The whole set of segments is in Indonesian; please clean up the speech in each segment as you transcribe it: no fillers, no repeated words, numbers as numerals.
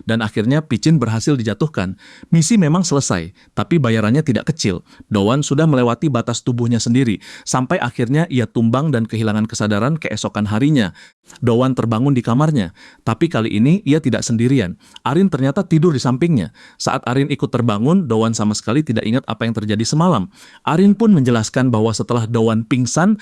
Dan akhirnya Pichin berhasil dijatuhkan. Misi memang selesai, tapi bayarannya tidak kecil. Doan sudah melewati batas tubuhnya sendiri, sampai akhirnya ia tumbang dan kehilangan kesadaran keesokan harinya. Doan terbangun di kamarnya, tapi kali ini ia tidak sendirian. Arin ternyata tidur di sampingnya. Saat Arin ikut terbangun, Doan sama sekali tidak ingat apa yang terjadi semalam. Arin pun menjelaskan bahwa setelah Doan pingsan,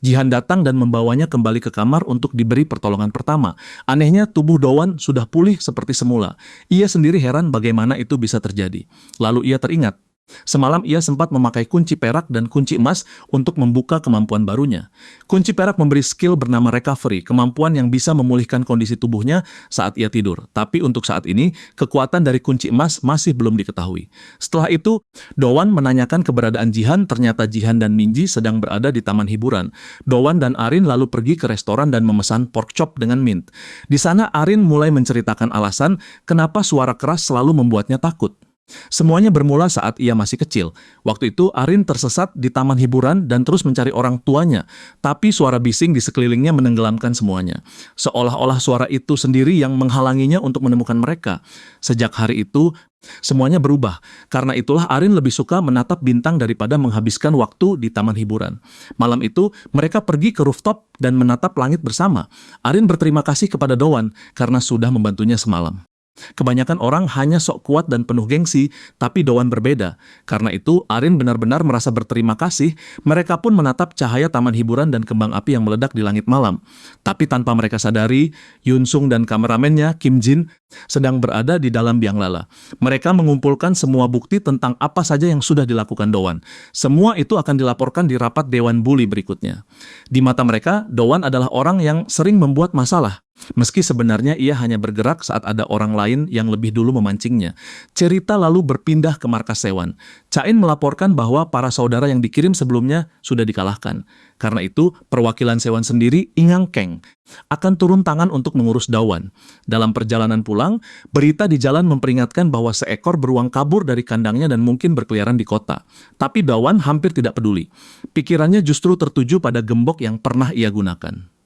Jihan datang dan membawanya kembali ke kamar untuk diberi pertolongan pertama. Anehnya, tubuh Doan sudah pulih seperti semula. Ia sendiri heran bagaimana itu bisa terjadi. Lalu ia teringat. Semalam ia sempat memakai kunci perak dan kunci emas untuk membuka kemampuan barunya. Kunci perak memberi skill bernama recovery, kemampuan yang bisa memulihkan kondisi tubuhnya saat ia tidur. Tapi untuk saat ini, kekuatan dari kunci emas masih belum diketahui. Setelah itu, Doan menanyakan keberadaan Jihan, ternyata Jihan dan Minji sedang berada di taman hiburan. Doan dan Arin lalu pergi ke restoran dan memesan pork chop dengan mint. Di sana Arin mulai menceritakan alasan kenapa suara keras selalu membuatnya takut. Semuanya bermula saat ia masih kecil. Waktu itu Arin tersesat di taman hiburan dan terus mencari orang tuanya. Tapi suara bising di sekelilingnya menenggelamkan semuanya. Seolah-olah suara itu sendiri yang menghalanginya untuk menemukan mereka. Sejak hari itu, semuanya berubah. Karena itulah Arin lebih suka menatap bintang daripada menghabiskan waktu di taman hiburan. Malam itu, mereka pergi ke rooftop dan menatap langit bersama. Arin berterima kasih kepada Doan karena sudah membantunya semalam. Kebanyakan orang hanya sok kuat dan penuh gengsi, tapi Doan berbeda. Karena itu, Arin benar-benar merasa berterima kasih. Mereka pun menatap cahaya taman hiburan dan kembang api yang meledak di langit malam. Tapi tanpa mereka sadari, Yun Sung dan kameramennya, Kim Jin, sedang berada di dalam biang lala. Mereka mengumpulkan semua bukti tentang apa saja yang sudah dilakukan Doan. Semua itu akan dilaporkan di rapat Dewan Bully berikutnya. Di mata mereka, Doan adalah orang yang sering membuat masalah. Meski sebenarnya ia hanya bergerak saat ada orang lain yang lebih dulu memancingnya. Cerita lalu berpindah ke markas Sewan. Chain melaporkan bahwa para saudara yang dikirim sebelumnya sudah dikalahkan. Karena itu, perwakilan Sewan sendiri, Ingang Kang, akan turun tangan untuk mengurus Doan. Dalam perjalanan pulang, berita di jalan memperingatkan bahwa seekor beruang kabur dari kandangnya dan mungkin berkeliaran di kota. Tapi Doan hampir tidak peduli. Pikirannya justru tertuju pada gembok yang pernah ia gunakan.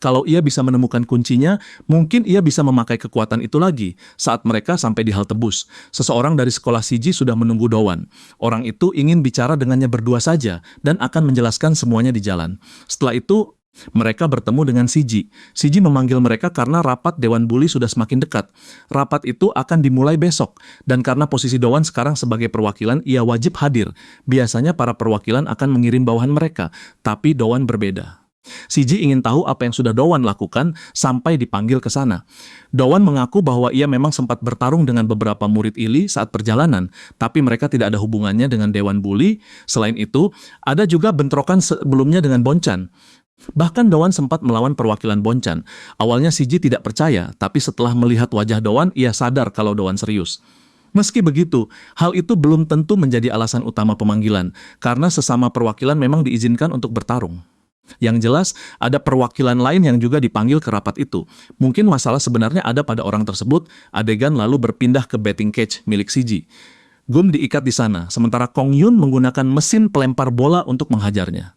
Kalau ia bisa menemukan kuncinya, mungkin ia bisa memakai kekuatan itu lagi. Saat mereka sampai di halte bus, seseorang dari sekolah Siji sudah menunggu Doan. Orang itu ingin bicara dengannya berdua saja dan akan menjelaskan semuanya di jalan. Setelah itu, mereka bertemu dengan Siji. Siji memanggil mereka karena rapat Dewan Bully sudah semakin dekat. Rapat itu akan dimulai besok, dan karena posisi Doan sekarang sebagai perwakilan, ia wajib hadir. Biasanya para perwakilan akan mengirim bawahan mereka, tapi Doan berbeda. Siji ingin tahu apa yang sudah Doan lakukan sampai dipanggil ke sana. Doan mengaku bahwa ia memang sempat bertarung dengan beberapa murid Ili saat perjalanan, tapi mereka tidak ada hubungannya dengan Dewan Bully. Selain itu, ada juga bentrokan sebelumnya dengan Bonchan. Bahkan Doan sempat melawan perwakilan Bonchan. Awalnya Siji tidak percaya, tapi setelah melihat wajah Doan, ia sadar kalau Doan serius. Meski begitu, hal itu belum tentu menjadi alasan utama pemanggilan, karena sesama perwakilan memang diizinkan untuk bertarung. Yang jelas, ada perwakilan lain yang juga dipanggil ke rapat itu. Mungkin masalah sebenarnya ada pada orang tersebut, adegan lalu berpindah ke betting cage milik Siji. Gum diikat di sana, sementara Kong Yun menggunakan mesin pelempar bola untuk menghajarnya.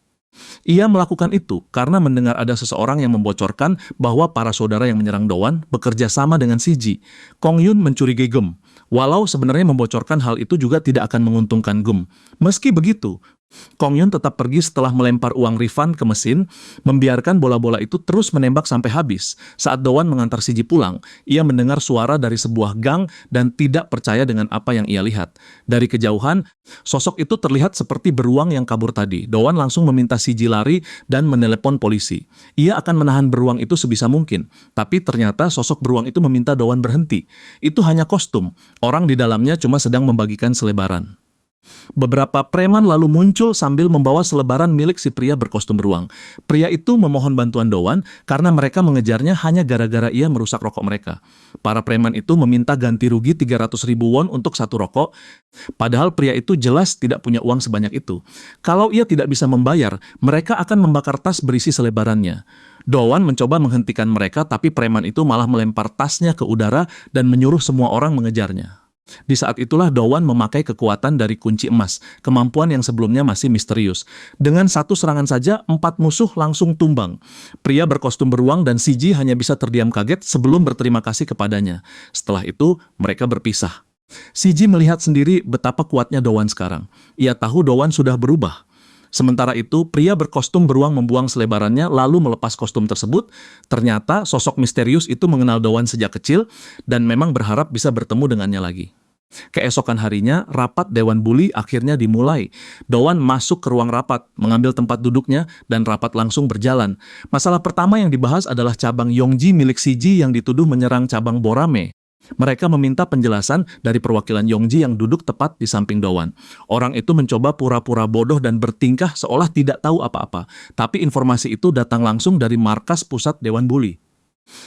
Ia melakukan itu karena mendengar ada seseorang yang membocorkan bahwa para saudara yang menyerang Doan bekerja sama dengan Siji. Kong Yun mencurigai Gum, walau sebenarnya membocorkan hal itu juga tidak akan menguntungkan Gum. Meski begitu, Kong Yun tetap pergi setelah melempar uang refund ke mesin, membiarkan bola-bola itu terus menembak sampai habis. Saat Doan mengantar Siji pulang, ia mendengar suara dari sebuah gang dan tidak percaya dengan apa yang ia lihat. Dari kejauhan, sosok itu terlihat seperti beruang yang kabur tadi. Doan langsung meminta Siji lari dan menelepon polisi. Ia akan menahan beruang itu sebisa mungkin, tapi ternyata sosok beruang itu meminta Doan berhenti. Itu hanya kostum, orang di dalamnya cuma sedang membagikan selebaran. Beberapa preman lalu muncul sambil membawa selebaran milik si pria berkostum beruang. Pria itu memohon bantuan Doan karena mereka mengejarnya hanya gara-gara ia merusak rokok mereka. Para preman itu meminta ganti rugi 300.000 won untuk satu rokok, padahal pria itu jelas tidak punya uang sebanyak itu. Kalau ia tidak bisa membayar, mereka akan membakar tas berisi selebarannya. Doan mencoba menghentikan mereka, tapi preman itu malah melempar tasnya ke udara dan menyuruh semua orang mengejarnya. Di saat itulah Dowan memakai kekuatan dari kunci emas, kemampuan yang sebelumnya masih misterius. Dengan satu serangan saja, 4 musuh langsung tumbang. Pria berkostum beruang dan Siji hanya bisa terdiam kaget sebelum berterima kasih kepadanya. Setelah itu, mereka berpisah. Siji melihat sendiri betapa kuatnya Dowan sekarang. Ia tahu Dowan sudah berubah. Sementara itu, pria berkostum beruang membuang selebarannya lalu melepas kostum tersebut. Ternyata sosok misterius itu mengenal Dowan sejak kecil dan memang berharap bisa bertemu dengannya lagi. Keesokan harinya, rapat Dewan Bully akhirnya dimulai. Dowan masuk ke ruang rapat, mengambil tempat duduknya, dan rapat langsung berjalan. Masalah pertama yang dibahas adalah cabang Yongji milik Siji yang dituduh menyerang cabang Borame. Mereka meminta penjelasan dari perwakilan Yongji yang duduk tepat di samping Dowan. Orang itu mencoba pura-pura bodoh dan bertingkah seolah tidak tahu apa-apa. Tapi informasi itu datang langsung dari markas pusat Dewan Bully.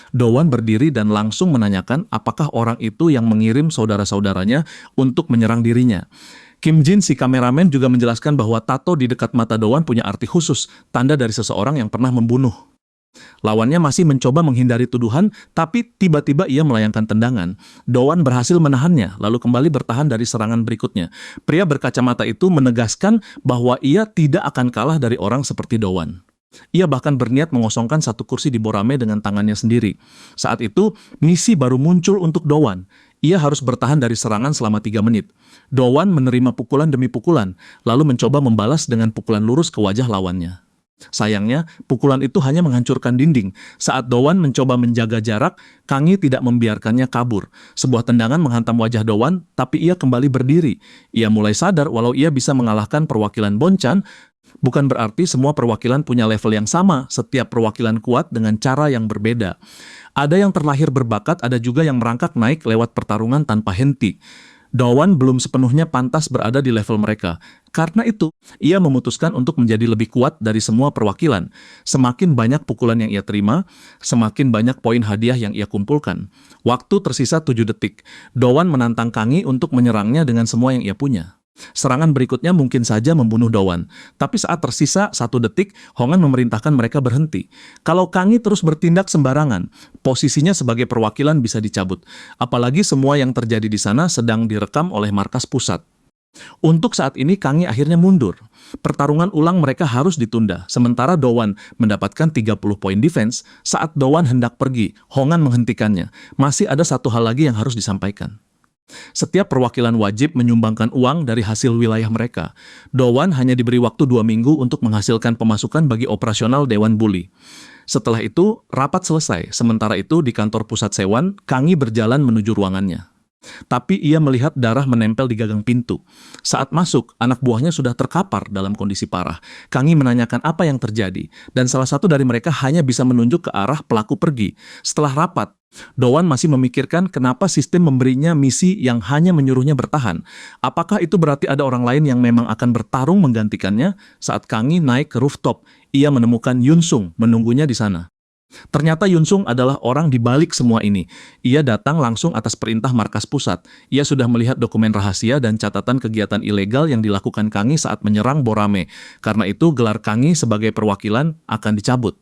Dowan berdiri dan langsung menanyakan apakah orang itu yang mengirim saudara-saudaranya untuk menyerang dirinya. Kim Jin, si kameramen, juga menjelaskan bahwa tato di dekat mata Dowan punya arti khusus, tanda dari seseorang yang pernah membunuh. Lawannya masih mencoba menghindari tuduhan, tapi tiba-tiba ia melayangkan tendangan. Dowan berhasil menahannya, lalu kembali bertahan dari serangan berikutnya. Pria berkacamata itu menegaskan bahwa ia tidak akan kalah dari orang seperti Dowan. Ia bahkan berniat mengosongkan satu kursi di Borame dengan tangannya sendiri. Saat itu, misi baru muncul untuk Dowan. Ia harus bertahan dari serangan selama 3 menit. Dowan menerima pukulan demi pukulan, lalu mencoba membalas dengan pukulan lurus ke wajah lawannya. Sayangnya, pukulan itu hanya menghancurkan dinding. Saat Dowan mencoba menjaga jarak, Kangi tidak membiarkannya kabur. Sebuah tendangan menghantam wajah Dowan, tapi ia kembali berdiri. Ia mulai sadar walau ia bisa mengalahkan perwakilan Bonchan, bukan berarti semua perwakilan punya level yang sama, setiap perwakilan kuat dengan cara yang berbeda. Ada yang terlahir berbakat, ada juga yang merangkak naik lewat pertarungan tanpa henti. Dowan belum sepenuhnya pantas berada di level mereka. Karena itu, ia memutuskan untuk menjadi lebih kuat dari semua perwakilan. Semakin banyak pukulan yang ia terima, semakin banyak poin hadiah yang ia kumpulkan. Waktu tersisa 7 detik. Dowan menantang Kangi untuk menyerangnya dengan semua yang ia punya. Serangan berikutnya mungkin saja membunuh Dowan, tapi saat tersisa 1 detik, Hongan memerintahkan mereka berhenti. Kalau Kangi terus bertindak sembarangan, posisinya sebagai perwakilan bisa dicabut. Apalagi semua yang terjadi di sana sedang direkam oleh markas pusat. Untuk saat ini, Kangi akhirnya mundur. Pertarungan ulang mereka harus ditunda, sementara Dowan mendapatkan 30 poin defense. Saat Dowan hendak pergi, Hongan menghentikannya. Masih ada satu hal lagi yang harus disampaikan. Setiap perwakilan wajib menyumbangkan uang dari hasil wilayah mereka. Dowan hanya diberi waktu 2 minggu untuk menghasilkan pemasukan bagi operasional Dewan Bully. Setelah itu, rapat selesai. Sementara itu, di kantor pusat Sewan, Kangi berjalan menuju ruangannya. Tapi ia melihat darah menempel di gagang pintu. Saat masuk, anak buahnya sudah terkapar dalam kondisi parah. Kangi menanyakan apa yang terjadi, dan salah satu dari mereka hanya bisa menunjuk ke arah pelaku pergi. Setelah rapat, Dowan masih memikirkan kenapa sistem memberinya misi yang hanya menyuruhnya bertahan. Apakah itu berarti ada orang lain yang memang akan bertarung menggantikannya? Saat Kangi naik ke rooftop, ia menemukan Yunsung menunggunya di sana. Ternyata Yunsung adalah orang di balik semua ini. Ia datang langsung atas perintah markas pusat. Ia sudah melihat dokumen rahasia dan catatan kegiatan ilegal yang dilakukan Kangi saat menyerang Borame. Karena itu, gelar Kangi sebagai perwakilan akan dicabut.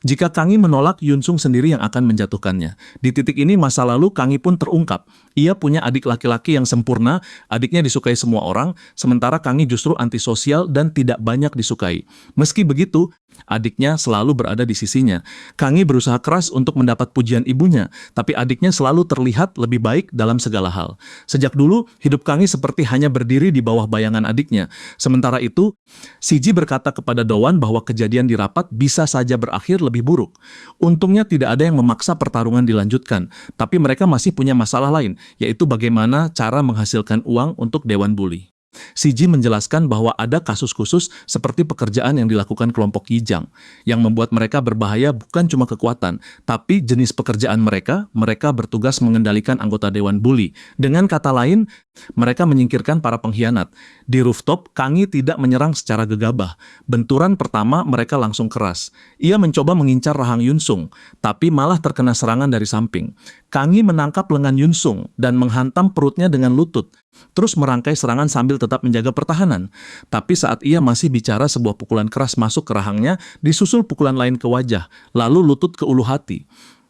Jika Kangi menolak, Yunsung sendiri yang akan menjatuhkannya. Di titik ini masa lalu Kangi pun terungkap. Ia punya adik laki-laki yang sempurna, adiknya disukai semua orang, sementara Kangi justru antisosial dan tidak banyak disukai. Meski begitu, adiknya selalu berada di sisinya. Kangi berusaha keras untuk mendapat pujian ibunya, tapi adiknya selalu terlihat lebih baik dalam segala hal. Sejak dulu, hidup Kangi seperti hanya berdiri di bawah bayangan adiknya. Sementara itu, Siji berkata kepada Dowan bahwa kejadian di rapat bisa saja berakhir lebih buruk. Untungnya tidak ada yang memaksa pertarungan dilanjutkan, tapi mereka masih punya masalah lain, yaitu bagaimana cara menghasilkan uang untuk Dewan Bully. Siji menjelaskan bahwa ada kasus khusus seperti pekerjaan yang dilakukan kelompok Yijang, yang membuat mereka berbahaya bukan cuma kekuatan, tapi jenis pekerjaan mereka bertugas mengendalikan anggota Dewan Bully. Dengan kata lain, mereka menyingkirkan para pengkhianat. Di rooftop, Kangi tidak menyerang secara gegabah. Benturan pertama mereka langsung keras. Ia mencoba mengincar rahang Yunsung, tapi malah terkena serangan dari samping. Kangi menangkap lengan Yunsung dan menghantam perutnya dengan lutut, terus merangkai serangan sambil tetap menjaga pertahanan. Tapi saat ia masih bicara, sebuah pukulan keras masuk ke rahangnya, disusul pukulan lain ke wajah, lalu lutut ke ulu hati.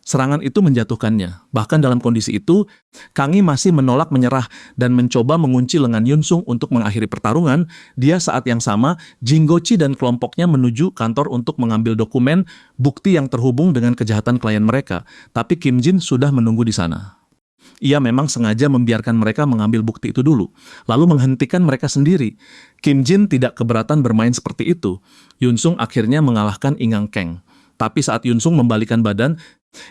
Serangan itu menjatuhkannya. Bahkan dalam kondisi itu, Kang Yi masih menolak menyerah dan mencoba mengunci lengan Yunsung untuk mengakhiri pertarungan. Dia saat yang sama, Jinggochi dan kelompoknya menuju kantor untuk mengambil dokumen bukti yang terhubung dengan kejahatan klien mereka. Tapi Kim Jin sudah menunggu di sana. Ia memang sengaja membiarkan mereka mengambil bukti itu dulu, lalu menghentikan mereka sendiri. Kim Jin tidak keberatan bermain seperti itu. Yunsung akhirnya mengalahkan Ingang Kang. Tapi saat Yunsung membalikan badan,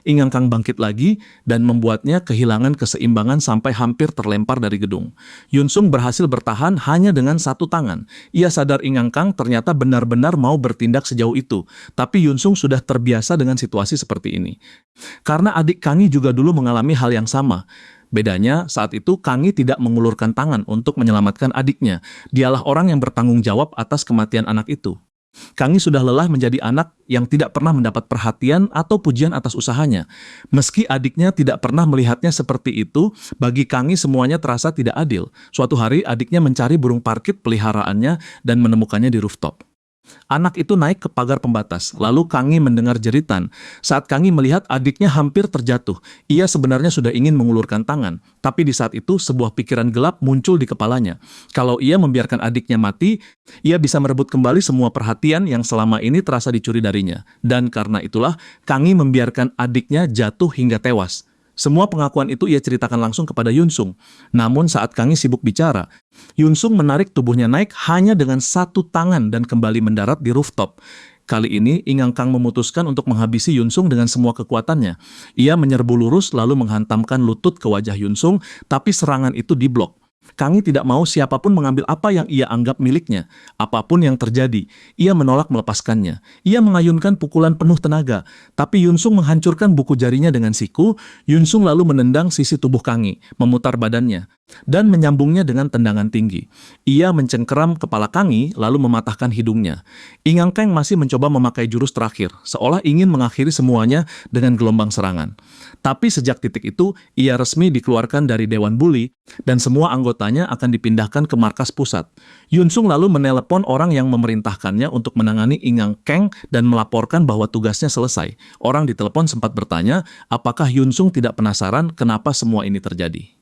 Ingang Kang bangkit lagi dan membuatnya kehilangan keseimbangan sampai hampir terlempar dari gedung. Yunsung berhasil bertahan hanya dengan satu tangan. Ia sadar Ingang Kang ternyata benar-benar mau bertindak sejauh itu. Tapi Yunsung sudah terbiasa dengan situasi seperti ini. Karena adik Kang Yi juga dulu mengalami hal yang sama. Bedanya, saat itu Kang Yi tidak mengulurkan tangan untuk menyelamatkan adiknya. Dialah orang yang bertanggung jawab atas kematian anak itu. Kang Yi sudah lelah menjadi anak yang tidak pernah mendapat perhatian atau pujian atas usahanya. Meski adiknya tidak pernah melihatnya seperti itu, bagi Kang Yi semuanya terasa tidak adil. Suatu hari adiknya mencari burung parkit peliharaannya dan menemukannya di rooftop. Anak itu naik ke pagar pembatas, lalu Kang Yi mendengar jeritan. Saat Kang Yi melihat adiknya hampir terjatuh, ia sebenarnya sudah ingin mengulurkan tangan. Tapi di saat itu, sebuah pikiran gelap muncul di kepalanya. Kalau ia membiarkan adiknya mati, ia bisa merebut kembali semua perhatian yang selama ini terasa dicuri darinya. Dan karena itulah, Kang Yi membiarkan adiknya jatuh hingga tewas. Semua pengakuan itu ia ceritakan langsung kepada Yunsung. Namun saat Kang Yi sibuk bicara, Yunsung menarik tubuhnya naik hanya dengan satu tangan dan kembali mendarat di rooftop. Kali ini, Ingang Kang memutuskan untuk menghabisi Yunsung dengan semua kekuatannya. Ia menyerbu lurus lalu menghantamkan lutut ke wajah Yunsung, tapi serangan itu diblok. Kang Yi tidak mau siapapun mengambil apa yang ia anggap miliknya. Apapun yang terjadi, ia menolak melepaskannya. Ia mengayunkan pukulan penuh tenaga, tapi Yunsung menghancurkan buku jarinya dengan siku. Yunsung lalu menendang sisi tubuh Kang Yi, memutar badannya, dan menyambungnya dengan tendangan tinggi. Ia mencengkeram kepala Kang Yi, lalu mematahkan hidungnya. Ingang Kang masih mencoba memakai jurus terakhir, seolah ingin mengakhiri semuanya dengan gelombang serangan. Tapi sejak titik itu, ia resmi dikeluarkan dari Dewan Bully, dan semua anggotanya akan dipindahkan ke markas pusat. Yunsung lalu menelepon orang yang memerintahkannya untuk menangani Ingang Kang dan melaporkan bahwa tugasnya selesai. Orang di telepon sempat bertanya, apakah Yunsung tidak penasaran kenapa semua ini terjadi.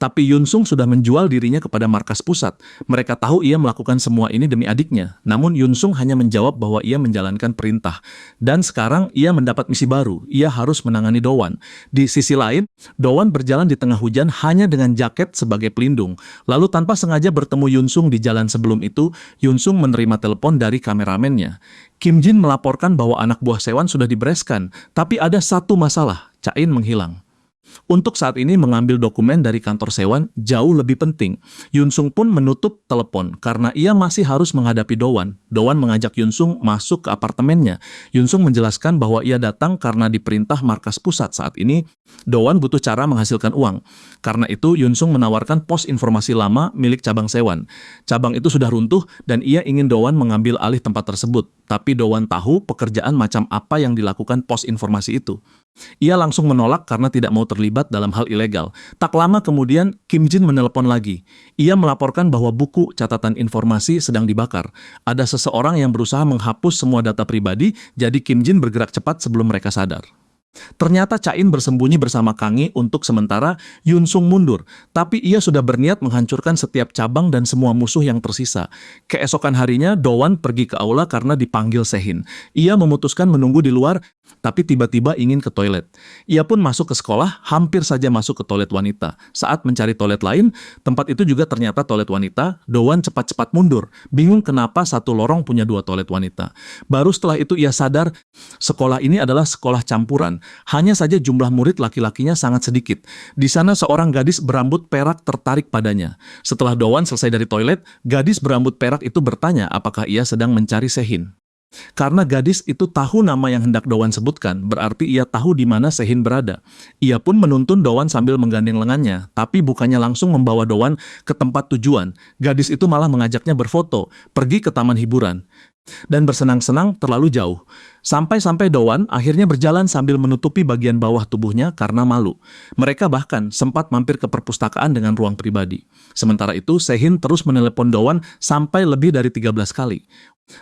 Tapi Yunsung sudah menjual dirinya kepada markas pusat. Mereka tahu ia melakukan semua ini demi adiknya. Namun Yunsung hanya menjawab bahwa ia menjalankan perintah. Dan sekarang ia mendapat misi baru. Ia harus menangani Dowan. Di sisi lain, Dowan berjalan di tengah hujan hanya dengan jaket sebagai pelindung. Lalu tanpa sengaja bertemu Yunsung di jalan sebelum itu, Yunsung menerima telepon dari kameramennya. Kim Jin melaporkan bahwa anak buah Sewan sudah dibereskan. Tapi ada satu masalah, Cha-in menghilang. Untuk saat ini mengambil dokumen dari kantor Sewan jauh lebih penting. Yunsung pun menutup telepon karena ia masih harus menghadapi Dowan. Dowan mengajak Yunsung masuk ke apartemennya. Yunsung menjelaskan bahwa ia datang karena diperintah markas pusat saat ini. Dowan butuh cara menghasilkan uang. Karena itu Yunsung menawarkan pos informasi lama milik cabang Sewan. Cabang itu sudah runtuh dan ia ingin Dowan mengambil alih tempat tersebut. Tapi Dowan tahu pekerjaan macam apa yang dilakukan pos informasi itu. Ia langsung menolak karena tidak mau terlibat dalam hal ilegal. Tak lama kemudian, Kim Jin menelpon lagi. Ia melaporkan bahwa buku catatan informasi sedang dibakar. Ada seseorang yang berusaha menghapus semua data pribadi, jadi Kim Jin bergerak cepat sebelum mereka sadar. Ternyata Cha-in bersembunyi bersama Kang Yi untuk sementara. Yunsung mundur, tapi ia sudah berniat menghancurkan setiap cabang dan semua musuh yang tersisa. Keesokan harinya, Dowan pergi ke aula karena dipanggil Sehin. Ia memutuskan menunggu di luar, tapi tiba-tiba ingin ke toilet. Ia pun masuk ke sekolah, hampir saja masuk ke toilet wanita. Saat mencari toilet lain, tempat itu juga ternyata toilet wanita. Dowan cepat-cepat mundur, bingung kenapa satu lorong punya dua toilet wanita. Baru setelah itu ia sadar, sekolah ini adalah sekolah campuran. Hanya saja jumlah murid laki-lakinya sangat sedikit. Di sana seorang gadis berambut perak tertarik padanya. Setelah Dowan selesai dari toilet, gadis berambut perak itu bertanya apakah ia sedang mencari Sehin. Karena gadis itu tahu nama yang hendak Dowan sebutkan, berarti ia tahu di mana Sehin berada. Ia pun menuntun Dowan sambil menggandeng lengannya, tapi bukannya langsung membawa Dowan ke tempat tujuan. Gadis itu malah mengajaknya berfoto, pergi ke taman hiburan. dan bersenang-senang terlalu jauh. Sampai-sampai Dowan akhirnya berjalan sambil menutupi bagian bawah tubuhnya karena malu. Mereka bahkan sempat mampir ke perpustakaan dengan ruang pribadi. Sementara itu, Sehin terus menelepon Dowan sampai lebih dari 13 kali.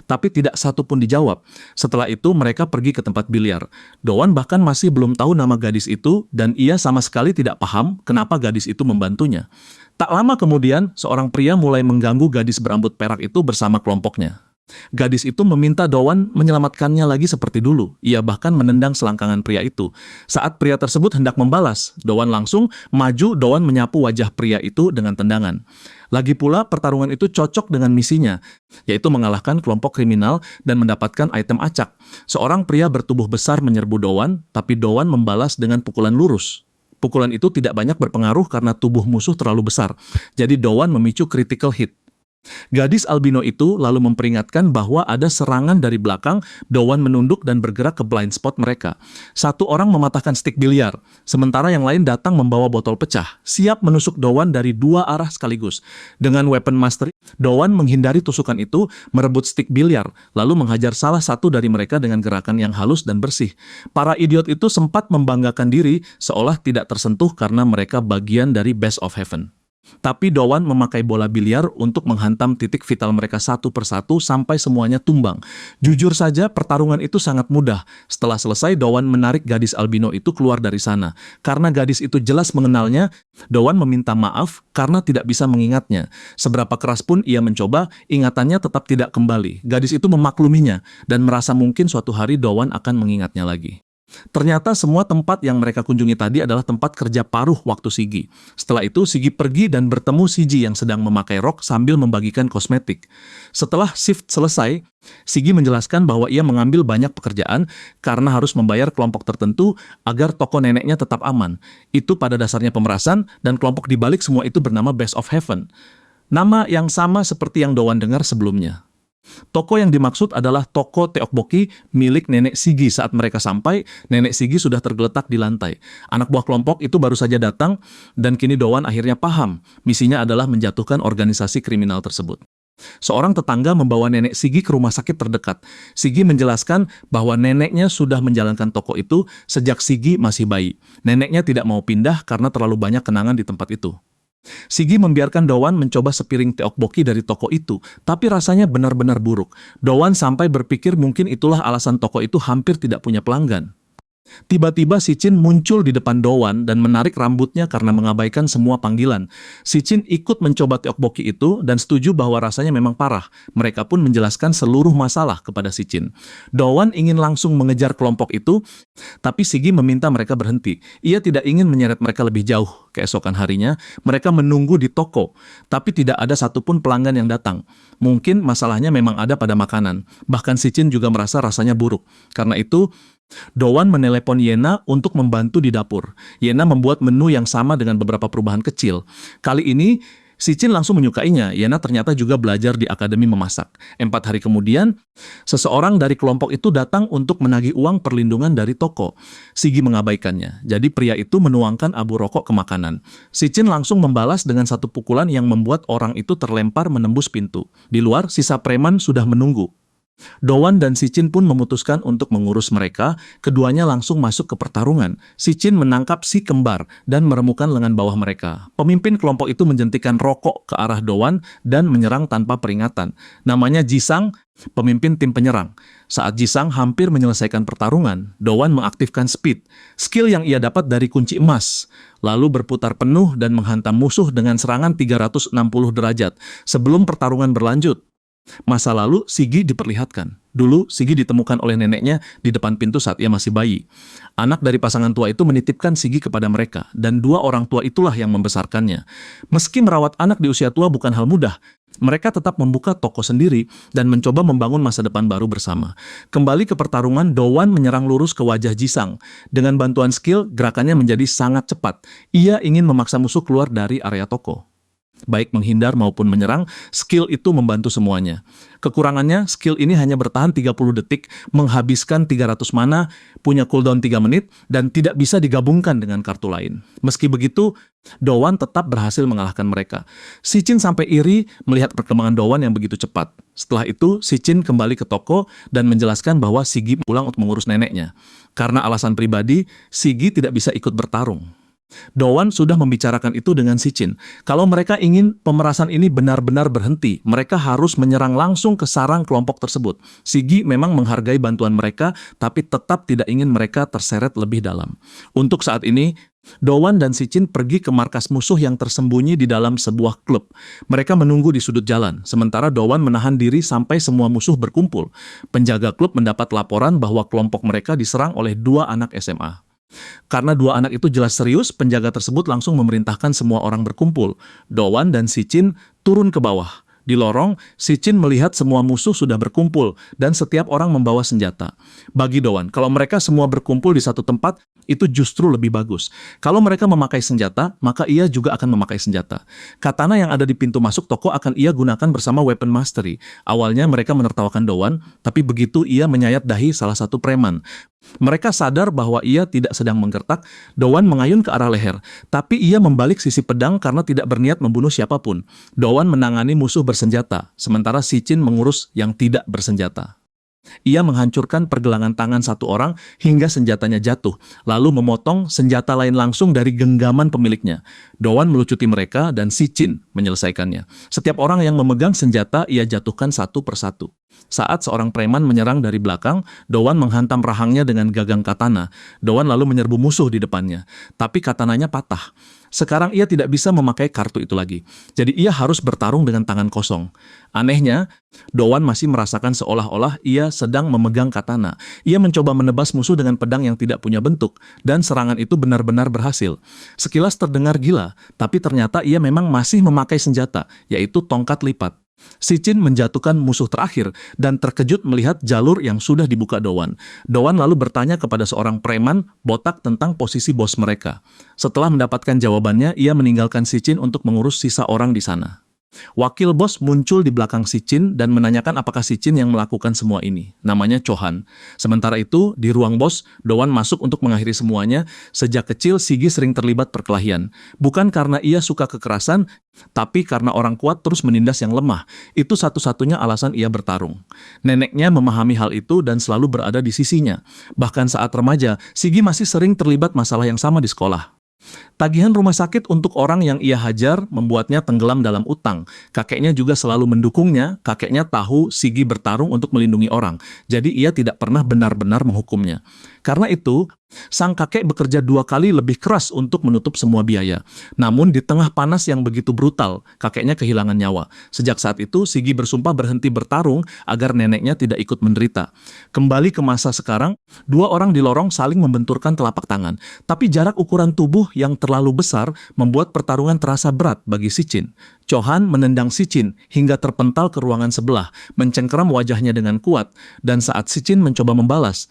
Tapi tidak satu pun dijawab. Setelah itu mereka pergi ke tempat biliar. Dowan bahkan masih belum tahu nama gadis itu dan ia sama sekali tidak paham kenapa gadis itu membantunya. Tak lama kemudian, seorang pria mulai mengganggu gadis berambut perak itu bersama kelompoknya. Gadis itu meminta Dowan menyelamatkannya lagi seperti dulu. Ia bahkan menendang selangkangan pria itu. Saat pria tersebut hendak membalas, Dowan langsung maju. Dowan menyapu wajah pria itu dengan tendangan. Lagi pula, pertarungan itu cocok dengan misinya, yaitu mengalahkan kelompok kriminal dan mendapatkan item acak. Seorang pria bertubuh besar menyerbu Dowan, tapi Dowan membalas dengan pukulan lurus. Pukulan itu tidak banyak berpengaruh karena tubuh musuh terlalu besar. Jadi Dowan memicu critical hit. Gadis albino itu lalu memperingatkan bahwa ada serangan dari belakang. Dowan menunduk dan bergerak ke blind spot mereka. Satu orang mematahkan stik biliar, sementara yang lain datang membawa botol pecah, siap menusuk Dowan dari dua arah sekaligus. Dengan weapon mastery, Dowan menghindari tusukan itu, merebut stik biliar, lalu menghajar salah satu dari mereka dengan gerakan yang halus dan bersih. Para idiot itu sempat membanggakan diri seolah tidak tersentuh karena mereka bagian dari Best of Heaven. Tapi Dowan memakai bola biliar untuk menghantam titik vital mereka satu persatu sampai semuanya tumbang. Jujur saja, pertarungan itu sangat mudah. Setelah selesai, Dowan menarik gadis albino itu keluar dari sana. Karena gadis itu jelas mengenalnya, Dowan meminta maaf karena tidak bisa mengingatnya. Seberapa keras pun ia mencoba, ingatannya tetap tidak kembali. Gadis itu memakluminya dan merasa mungkin suatu hari Dowan akan mengingatnya lagi. Ternyata semua tempat yang mereka kunjungi tadi adalah tempat kerja paruh waktu Sigi. Setelah itu, Sigi pergi dan bertemu Sigi yang sedang memakai rok sambil membagikan kosmetik. Setelah shift selesai, Sigi menjelaskan bahwa ia mengambil banyak pekerjaan karena harus membayar kelompok tertentu agar toko neneknya tetap aman. Itu pada dasarnya pemerasan, dan kelompok di balik semua itu bernama Best of Heaven. Nama yang sama seperti yang Dowan dengar sebelumnya. Toko yang dimaksud adalah toko tteokbokki milik nenek Sigi. Saat mereka sampai, nenek Sigi sudah tergeletak di lantai. Anak buah kelompok itu baru saja datang, dan kini Dowan akhirnya paham. Misinya adalah menjatuhkan organisasi kriminal tersebut. Seorang tetangga membawa nenek Sigi ke rumah sakit terdekat. Sigi menjelaskan bahwa neneknya sudah menjalankan toko itu sejak Sigi masih bayi. Neneknya tidak mau pindah karena terlalu banyak kenangan di tempat itu. Sigi membiarkan Dowan mencoba sepiring tteokbokki dari toko itu, tapi rasanya benar-benar buruk. Dowan sampai berpikir mungkin itulah alasan toko itu hampir tidak punya pelanggan. Tiba-tiba Sichin muncul di depan Dowan dan menarik rambutnya karena mengabaikan semua panggilan. Sichin ikut mencoba tteokbokki itu dan setuju bahwa rasanya memang parah. Mereka pun menjelaskan seluruh masalah kepada Sichin. Dowan ingin langsung mengejar kelompok itu, tapi Sigi meminta mereka berhenti. Ia tidak ingin menyeret mereka lebih jauh. Keesokan harinya, mereka menunggu di toko, tapi tidak ada satupun pelanggan yang datang. Mungkin masalahnya memang ada pada makanan. Bahkan Sichin juga merasa rasanya buruk. Karena itu, Dowan menelepon Yena untuk membantu di dapur. Yena membuat menu yang sama dengan beberapa perubahan kecil. Kali ini, Sichin langsung menyukainya. Yena ternyata juga belajar di akademi memasak. 4 hari kemudian, seseorang dari kelompok itu datang untuk menagih uang perlindungan dari toko. Sigi mengabaikannya. Jadi pria itu menuangkan abu rokok ke makanan. Sichin langsung membalas dengan satu pukulan yang membuat orang itu terlempar menembus pintu. Di luar, sisa preman sudah menunggu. Dowan dan Sichin pun memutuskan untuk mengurus mereka. Keduanya langsung masuk ke pertarungan. Sichin menangkap si kembar dan meremukan lengan bawah mereka. Pemimpin kelompok itu menjentikan rokok ke arah Dowan dan menyerang tanpa peringatan. Namanya Jisang, pemimpin tim penyerang. Saat Jisang hampir menyelesaikan pertarungan, Dowan mengaktifkan speed, skill yang ia dapat dari kunci emas, lalu berputar penuh dan menghantam musuh dengan serangan 360 derajat. Sebelum pertarungan berlanjut, masa lalu Sigi diperlihatkan. Dulu Sigi ditemukan oleh neneknya di depan pintu saat ia masih bayi. Anak dari pasangan tua itu menitipkan Sigi kepada mereka, dan 2 orang tua itulah yang membesarkannya. Meski merawat anak di usia tua bukan hal mudah, mereka tetap membuka toko sendiri dan mencoba membangun masa depan baru bersama. Kembali ke pertarungan, Dowan menyerang lurus ke wajah Jisang. Dengan bantuan skill, gerakannya menjadi sangat cepat. Ia ingin memaksa musuh keluar dari area toko. Baik menghindar maupun menyerang, skill itu membantu semuanya. Kekurangannya, skill ini hanya bertahan 30 detik, menghabiskan 300 mana, punya cooldown 3 menit, dan tidak bisa digabungkan dengan kartu lain. Meski begitu, Dowan tetap berhasil mengalahkan mereka. Sichin sampai iri melihat perkembangan Dowan yang begitu cepat. Setelah itu, Sichin kembali ke toko dan menjelaskan bahwa Sigi pulang untuk mengurus neneknya. Karena alasan pribadi, Sigi tidak bisa ikut bertarung. Dowan sudah membicarakan itu dengan Sichin. Kalau mereka ingin pemerasan ini benar-benar berhenti, mereka harus menyerang langsung ke sarang kelompok tersebut. Sigi memang menghargai bantuan mereka, tapi tetap tidak ingin mereka terseret lebih dalam. Untuk saat ini, Dowan dan Sichin pergi ke markas musuh yang tersembunyi di dalam sebuah klub. Mereka menunggu di sudut jalan, sementara Dowan menahan diri sampai semua musuh berkumpul. Penjaga klub mendapat laporan bahwa kelompok mereka diserang oleh 2 anak SMA. Karena 2 anak itu jelas serius, penjaga tersebut langsung memerintahkan semua orang berkumpul. Dowan dan Sichin turun ke bawah. Di lorong, Sichin melihat semua musuh sudah berkumpul dan setiap orang membawa senjata. Bagi Dowan, kalau mereka semua berkumpul di satu tempat, itu justru lebih bagus. Kalau mereka memakai senjata, maka ia juga akan memakai senjata. Katana yang ada di pintu masuk toko akan ia gunakan bersama Weapon Mastery. Awalnya mereka menertawakan Dowan, tapi begitu ia menyayat dahi salah satu preman. Mereka sadar bahwa ia tidak sedang menggertak. Dowan mengayun ke arah leher, tapi ia membalik sisi pedang karena tidak berniat membunuh siapapun. Dowan menangani musuh bersenjata, sementara Sichin mengurus yang tidak bersenjata. Ia menghancurkan pergelangan tangan satu orang hingga senjatanya jatuh, lalu memotong senjata lain langsung dari genggaman pemiliknya. Dowan melucuti mereka dan Sichin menyelesaikannya. Setiap orang yang memegang senjata ia jatuhkan satu persatu. Saat seorang preman menyerang dari belakang, Dowan menghantam rahangnya dengan gagang katana. Dowan lalu menyerbu musuh di depannya, tapi katananya patah. Sekarang ia tidak bisa memakai kartu itu lagi. Jadi ia harus bertarung dengan tangan kosong. Anehnya, Dowan masih merasakan seolah-olah ia sedang memegang katana. Ia mencoba menebas musuh dengan pedang yang tidak punya bentuk, dan serangan itu benar-benar berhasil. Sekilas terdengar gila, tapi ternyata ia memang masih memakai senjata, yaitu tongkat lipat. Sichin menjatuhkan musuh terakhir dan terkejut melihat jalur yang sudah dibuka Dowan. Dowan lalu bertanya kepada seorang preman botak tentang posisi bos mereka. Setelah mendapatkan jawabannya, ia meninggalkan Sichin untuk mengurus sisa orang di sana. Wakil bos muncul di belakang Sichin dan menanyakan apakah Sichin yang melakukan semua ini. Namanya Chohan. Sementara itu, di ruang bos, Dowan masuk untuk mengakhiri semuanya. Sejak kecil, Sigi sering terlibat perkelahian. Bukan karena ia suka kekerasan, tapi karena orang kuat terus menindas yang lemah. Itu satu-satunya alasan ia bertarung. Neneknya memahami hal itu dan selalu berada di sisinya. Bahkan saat remaja, Sigi masih sering terlibat masalah yang sama di sekolah. Tagihan rumah sakit untuk orang yang ia hajar membuatnya tenggelam dalam utang. Kakeknya juga selalu mendukungnya. Kakeknya tahu Sigi bertarung untuk melindungi orang, jadi ia tidak pernah benar-benar menghukumnya. Karena itu, sang kakek bekerja 2 kali lebih keras untuk menutup semua biaya. Namun di tengah panas yang begitu brutal, kakeknya kehilangan nyawa. Sejak saat itu, Sigi bersumpah berhenti bertarung agar neneknya tidak ikut menderita. Kembali ke masa sekarang, 2 orang di lorong saling membenturkan telapak tangan. Tapi jarak ukuran tubuh yang terlalu besar membuat pertarungan terasa berat bagi Sichin. Chohan menendang Sichin hingga terpental ke ruangan sebelah, mencengkeram wajahnya dengan kuat, dan saat Sichin mencoba membalas,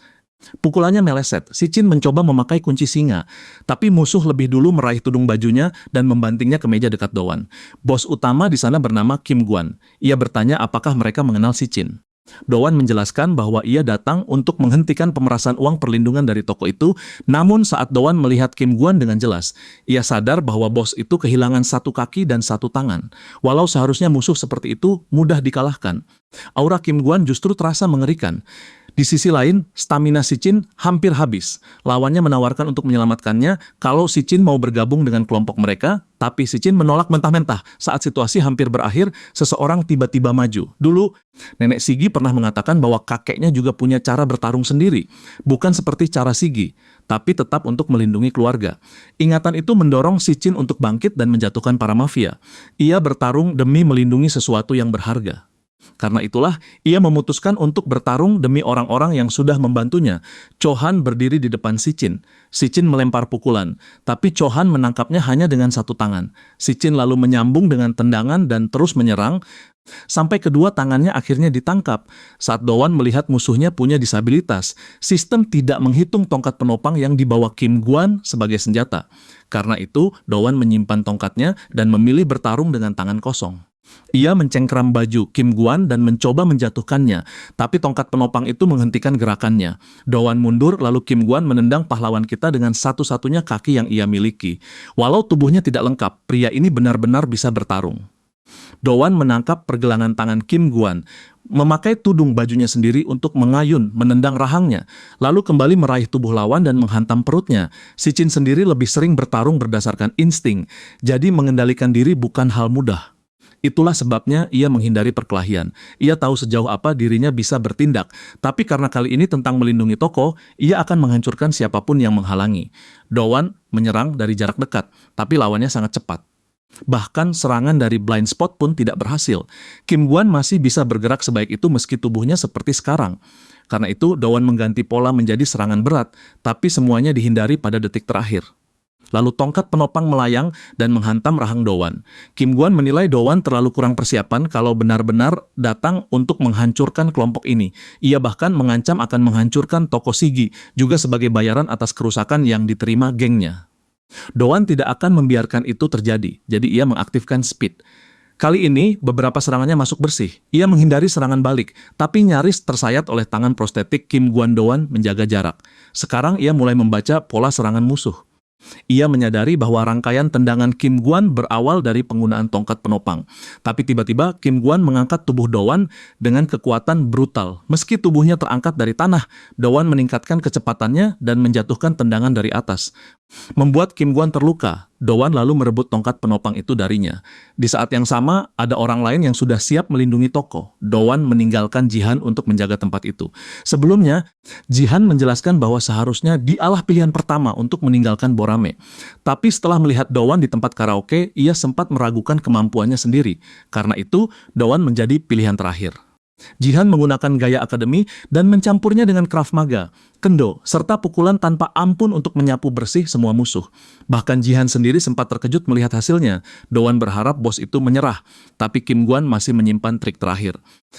pukulannya meleset. Sichin mencoba memakai kunci singa, tapi musuh lebih dulu meraih tudung bajunya dan membantingnya ke meja dekat Dowan. Bos utama di sana bernama Kim Guan. Ia bertanya apakah mereka mengenal Sichin. Dowan menjelaskan bahwa ia datang untuk menghentikan pemerasan uang perlindungan dari toko itu, namun saat Dowan melihat Kim Guan dengan jelas, ia sadar bahwa bos itu kehilangan 1 kaki dan 1 tangan. Walau seharusnya musuh seperti itu mudah dikalahkan, aura Kim Guan justru terasa mengerikan. Di sisi lain, stamina Sichin hampir habis. Lawannya menawarkan untuk menyelamatkannya kalau Sichin mau bergabung dengan kelompok mereka, tapi Sichin menolak mentah-mentah. Saat situasi hampir berakhir, seseorang tiba-tiba maju. Dulu, nenek Sigi pernah mengatakan bahwa kakeknya juga punya cara bertarung sendiri. Bukan seperti cara Sigi, tapi tetap untuk melindungi keluarga. Ingatan itu mendorong Sichin untuk bangkit dan menjatuhkan para mafia. Ia bertarung demi melindungi sesuatu yang berharga. Karena itulah, ia memutuskan untuk bertarung demi orang-orang yang sudah membantunya. Chohan berdiri di depan Sichin. Sichin melempar pukulan, tapi Chohan menangkapnya hanya dengan 1 tangan. Sichin lalu menyambung dengan tendangan dan terus menyerang. Sampai kedua tangannya akhirnya ditangkap. Saat Dowan melihat musuhnya punya disabilitas, sistem tidak menghitung tongkat penopang yang dibawa Kim Guan sebagai senjata. Karena itu, Dowan menyimpan tongkatnya dan memilih bertarung dengan tangan kosong. Ia mencengkram baju Kim Guan dan mencoba menjatuhkannya, tapi tongkat penopang itu menghentikan gerakannya. Dowan mundur, lalu Kim Guan menendang pahlawan kita dengan satu-satunya kaki yang ia miliki. Walau tubuhnya tidak lengkap, pria ini benar-benar bisa bertarung. Dowan menangkap pergelangan tangan Kim Guan, memakai tudung bajunya sendiri untuk mengayun, menendang rahangnya, lalu kembali meraih tubuh lawan dan menghantam perutnya. Sichin sendiri lebih sering bertarung berdasarkan insting, jadi mengendalikan diri bukan hal mudah. Itulah sebabnya ia menghindari perkelahian. Ia tahu sejauh apa dirinya bisa bertindak, tapi karena kali ini tentang melindungi toko, ia akan menghancurkan siapapun yang menghalangi. Dowan menyerang dari jarak dekat, tapi lawannya sangat cepat. Bahkan serangan dari blind spot pun tidak berhasil. Kim Guan masih bisa bergerak sebaik itu meski tubuhnya seperti sekarang. Karena itu, Dowan mengganti pola menjadi serangan berat, tapi semuanya dihindari pada detik terakhir. Lalu tongkat penopang melayang dan menghantam rahang Dowan. Kim Guan menilai Dowan terlalu kurang persiapan kalau benar-benar datang untuk menghancurkan kelompok ini. Ia bahkan mengancam akan menghancurkan toko Sigi, juga sebagai bayaran atas kerusakan yang diterima gengnya. Dowan tidak akan membiarkan itu terjadi, jadi ia mengaktifkan speed. Kali ini, beberapa serangannya masuk bersih. Ia menghindari serangan balik, tapi nyaris tersayat oleh tangan prostetik Kim Guan. Dowan menjaga jarak. Sekarang ia mulai membaca pola serangan musuh. Ia menyadari bahwa rangkaian tendangan Kim Guan berawal dari penggunaan tongkat penopang. Tapi tiba-tiba Kim Guan mengangkat tubuh Dowan dengan kekuatan brutal. Meski tubuhnya terangkat dari tanah, Dowan meningkatkan kecepatannya dan menjatuhkan tendangan dari atas. Membuat Kim Guan terluka. Dowan lalu merebut tongkat penopang itu darinya. Di saat yang sama, ada orang lain yang sudah siap melindungi toko. Dowan meninggalkan Jihan untuk menjaga tempat itu. Sebelumnya, Jihan menjelaskan bahwa seharusnya dialah pilihan pertama untuk meninggalkan Borame. Tapi setelah melihat Dowan di tempat karaoke, ia sempat meragukan kemampuannya sendiri. Karena itu, Dowan menjadi pilihan terakhir. Jihan menggunakan gaya akademi dan mencampurnya dengan Krav Maga, kendo, serta pukulan tanpa ampun untuk menyapu bersih semua musuh. Bahkan Jihan sendiri sempat terkejut melihat hasilnya. Dowan berharap bos itu menyerah, tapi Kim Guan masih menyimpan trik terakhir.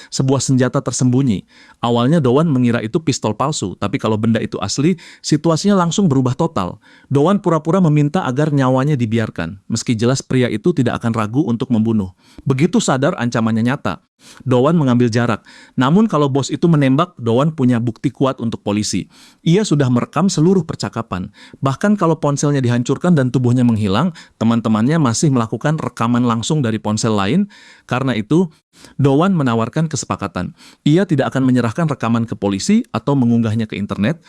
Sebuah senjata tersembunyi. Awalnya Dowan mengira itu pistol palsu, tapi kalau benda itu asli, situasinya langsung berubah total. Dowan pura-pura meminta agar nyawanya dibiarkan, meski jelas pria itu tidak akan ragu untuk membunuh. Begitu sadar ancamannya nyata, Dowan mengambil jarak. Namun kalau bos itu menembak, Dowan punya bukti kuat untuk polisi. Ia sudah merekam seluruh percakapan. Bahkan kalau ponselnya dihancurkan dan tubuhnya menghilang, teman-temannya masih melakukan rekaman langsung dari ponsel lain. Karena itu, Dowan menawarkan kesepakatan. Ia tidak akan menyerahkan rekaman ke polisi atau mengunggahnya ke internet.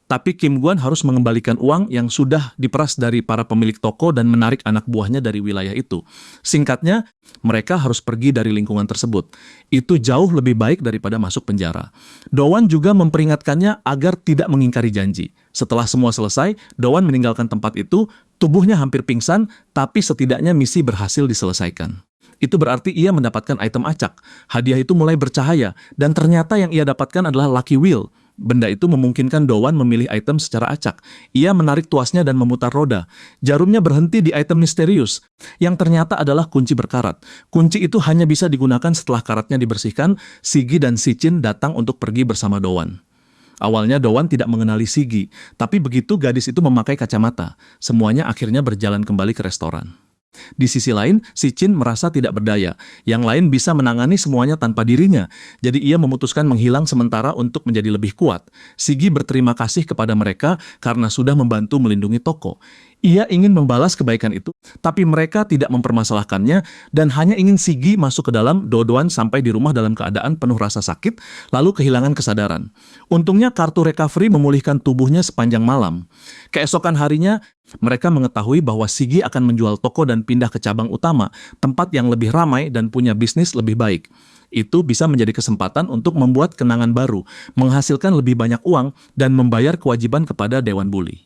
Tapi Kim Guan harus mengembalikan uang yang sudah diperas dari para pemilik toko dan menarik anak buahnya dari wilayah itu. Singkatnya, mereka harus pergi dari lingkungan tersebut. Itu jauh lebih baik daripada masuk penjara. Dowan juga memperingatkannya agar tidak mengingkari janji. Setelah semua selesai, Dowan meninggalkan tempat itu, tubuhnya hampir pingsan, tapi setidaknya misi berhasil diselesaikan. Itu berarti ia mendapatkan item acak. Hadiah itu mulai bercahaya, dan ternyata yang ia dapatkan adalah Lucky Wheel. Benda itu memungkinkan Dowan memilih item secara acak. Ia menarik tuasnya dan memutar roda. Jarumnya berhenti di item misterius, yang ternyata adalah kunci berkarat. Kunci itu hanya bisa digunakan setelah karatnya dibersihkan. Sigi dan Sichin datang untuk pergi bersama Dowan. Awalnya Dowan tidak mengenali Sigi, tapi begitu gadis itu memakai kacamata, semuanya akhirnya berjalan kembali ke restoran. Di sisi lain, Sichin merasa tidak berdaya. Yang lain bisa menangani semuanya tanpa dirinya. Jadi ia memutuskan menghilang sementara untuk menjadi lebih kuat. Sigi berterima kasih kepada mereka karena sudah membantu melindungi toko. Ia ingin membalas kebaikan itu, tapi mereka tidak mempermasalahkannya dan hanya ingin Sigi masuk ke dalam. Dowan sampai di rumah dalam keadaan penuh rasa sakit, lalu kehilangan kesadaran. Untungnya kartu recovery memulihkan tubuhnya sepanjang malam. Keesokan harinya, mereka mengetahui bahwa Sigi akan menjual toko dan pindah ke cabang utama, tempat yang lebih ramai dan punya bisnis lebih baik. Itu bisa menjadi kesempatan untuk membuat kenangan baru, menghasilkan lebih banyak uang, dan membayar kewajiban kepada Dewan Bully.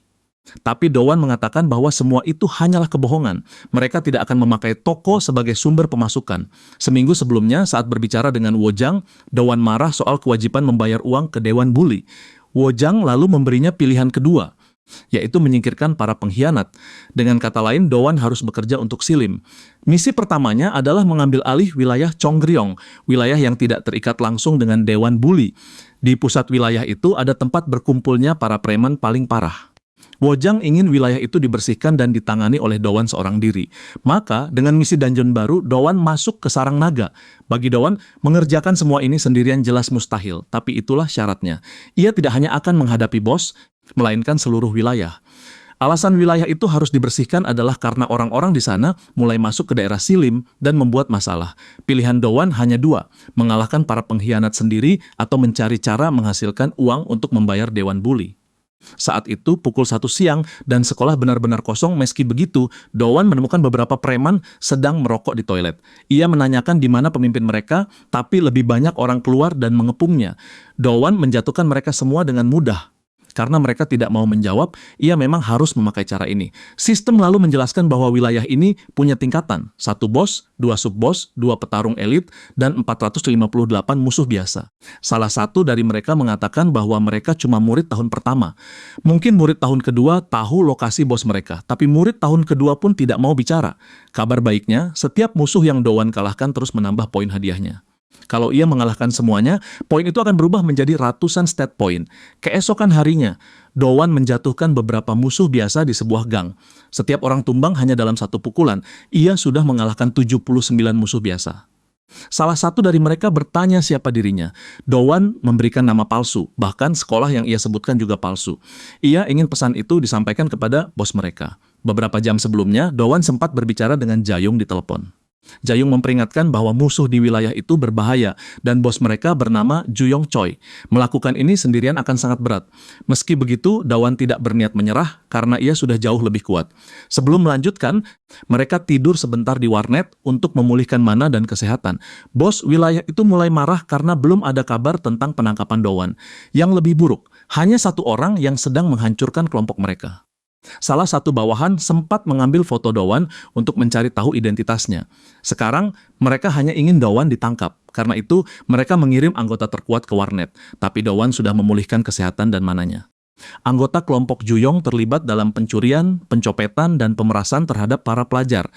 Tapi Dowan mengatakan bahwa semua itu hanyalah kebohongan. Mereka tidak akan memakai toko sebagai sumber pemasukan. Seminggu sebelumnya, saat berbicara dengan Wojang, Dowan marah soal kewajiban membayar uang ke Dewan Bully. Wojang lalu memberinya pilihan kedua. yaitu menyingkirkan para pengkhianat. Dengan kata lain, Dowan harus bekerja untuk Silim. Misi pertamanya adalah mengambil alih wilayah Chonggryong, wilayah yang tidak terikat langsung dengan Dewan Buli. Di pusat wilayah itu ada tempat berkumpulnya para preman paling parah. Wojang ingin wilayah itu dibersihkan dan ditangani oleh Dowan seorang diri. Maka, dengan misi dungeon baru, Dowan masuk ke sarang naga. Bagi Dowan, mengerjakan semua ini sendirian jelas mustahil, tapi itulah syaratnya. Ia tidak hanya akan menghadapi bos, melainkan seluruh wilayah. Alasan wilayah itu harus dibersihkan adalah karena orang-orang di sana mulai masuk ke daerah Silim dan membuat masalah. Pilihan Dowan hanya dua, mengalahkan para pengkhianat sendiri atau mencari cara menghasilkan uang untuk membayar Dewan Buli. Saat itu pukul 1 siang dan sekolah benar-benar kosong. Meski begitu, Dowan menemukan beberapa preman sedang merokok di toilet. Ia menanyakan di mana pemimpin mereka, tapi lebih banyak orang keluar dan mengepungnya. Dowan menjatuhkan mereka semua dengan mudah. Karena mereka tidak mau menjawab, ia memang harus memakai cara ini. Sistem lalu menjelaskan bahwa wilayah ini punya tingkatan. 1 bos, 2 sub-bos, 2 petarung elit, dan 458 musuh biasa. Salah satu dari mereka mengatakan bahwa mereka cuma murid tahun pertama. Mungkin murid tahun kedua tahu lokasi bos mereka, tapi murid tahun kedua pun tidak mau bicara. Kabar baiknya, setiap musuh yang Dowan kalahkan terus menambah poin hadiahnya. Kalau ia mengalahkan semuanya, poin itu akan berubah menjadi ratusan stat point. Keesokan harinya, Dowan menjatuhkan beberapa musuh biasa di sebuah gang. Setiap orang tumbang hanya dalam 1 pukulan. Ia sudah mengalahkan 79 musuh biasa. Salah satu dari mereka bertanya siapa dirinya. Dowan memberikan nama palsu, bahkan sekolah yang ia sebutkan juga palsu. Ia ingin pesan itu disampaikan kepada bos mereka. Beberapa jam sebelumnya, Dowan sempat berbicara dengan Jayung di telepon. Jayung memperingatkan bahwa musuh di wilayah itu berbahaya dan bos mereka bernama Juyong Choi. Melakukan ini sendirian akan sangat berat. Meski begitu, Dowan tidak berniat menyerah karena ia sudah jauh lebih kuat. Sebelum melanjutkan, mereka tidur sebentar di warnet untuk memulihkan mana dan kesehatan. Bos wilayah itu mulai marah karena belum ada kabar tentang penangkapan Dowan. Yang lebih buruk, hanya 1 orang yang sedang menghancurkan kelompok mereka. Salah satu bawahan sempat mengambil foto Dowan untuk mencari tahu identitasnya. Sekarang, mereka hanya ingin Dowan ditangkap. Karena itu, mereka mengirim anggota terkuat ke warnet. Tapi Dowan sudah memulihkan kesehatan dan mananya. Anggota kelompok Juyong terlibat dalam pencurian, pencopetan, dan pemerasan terhadap para pelajar.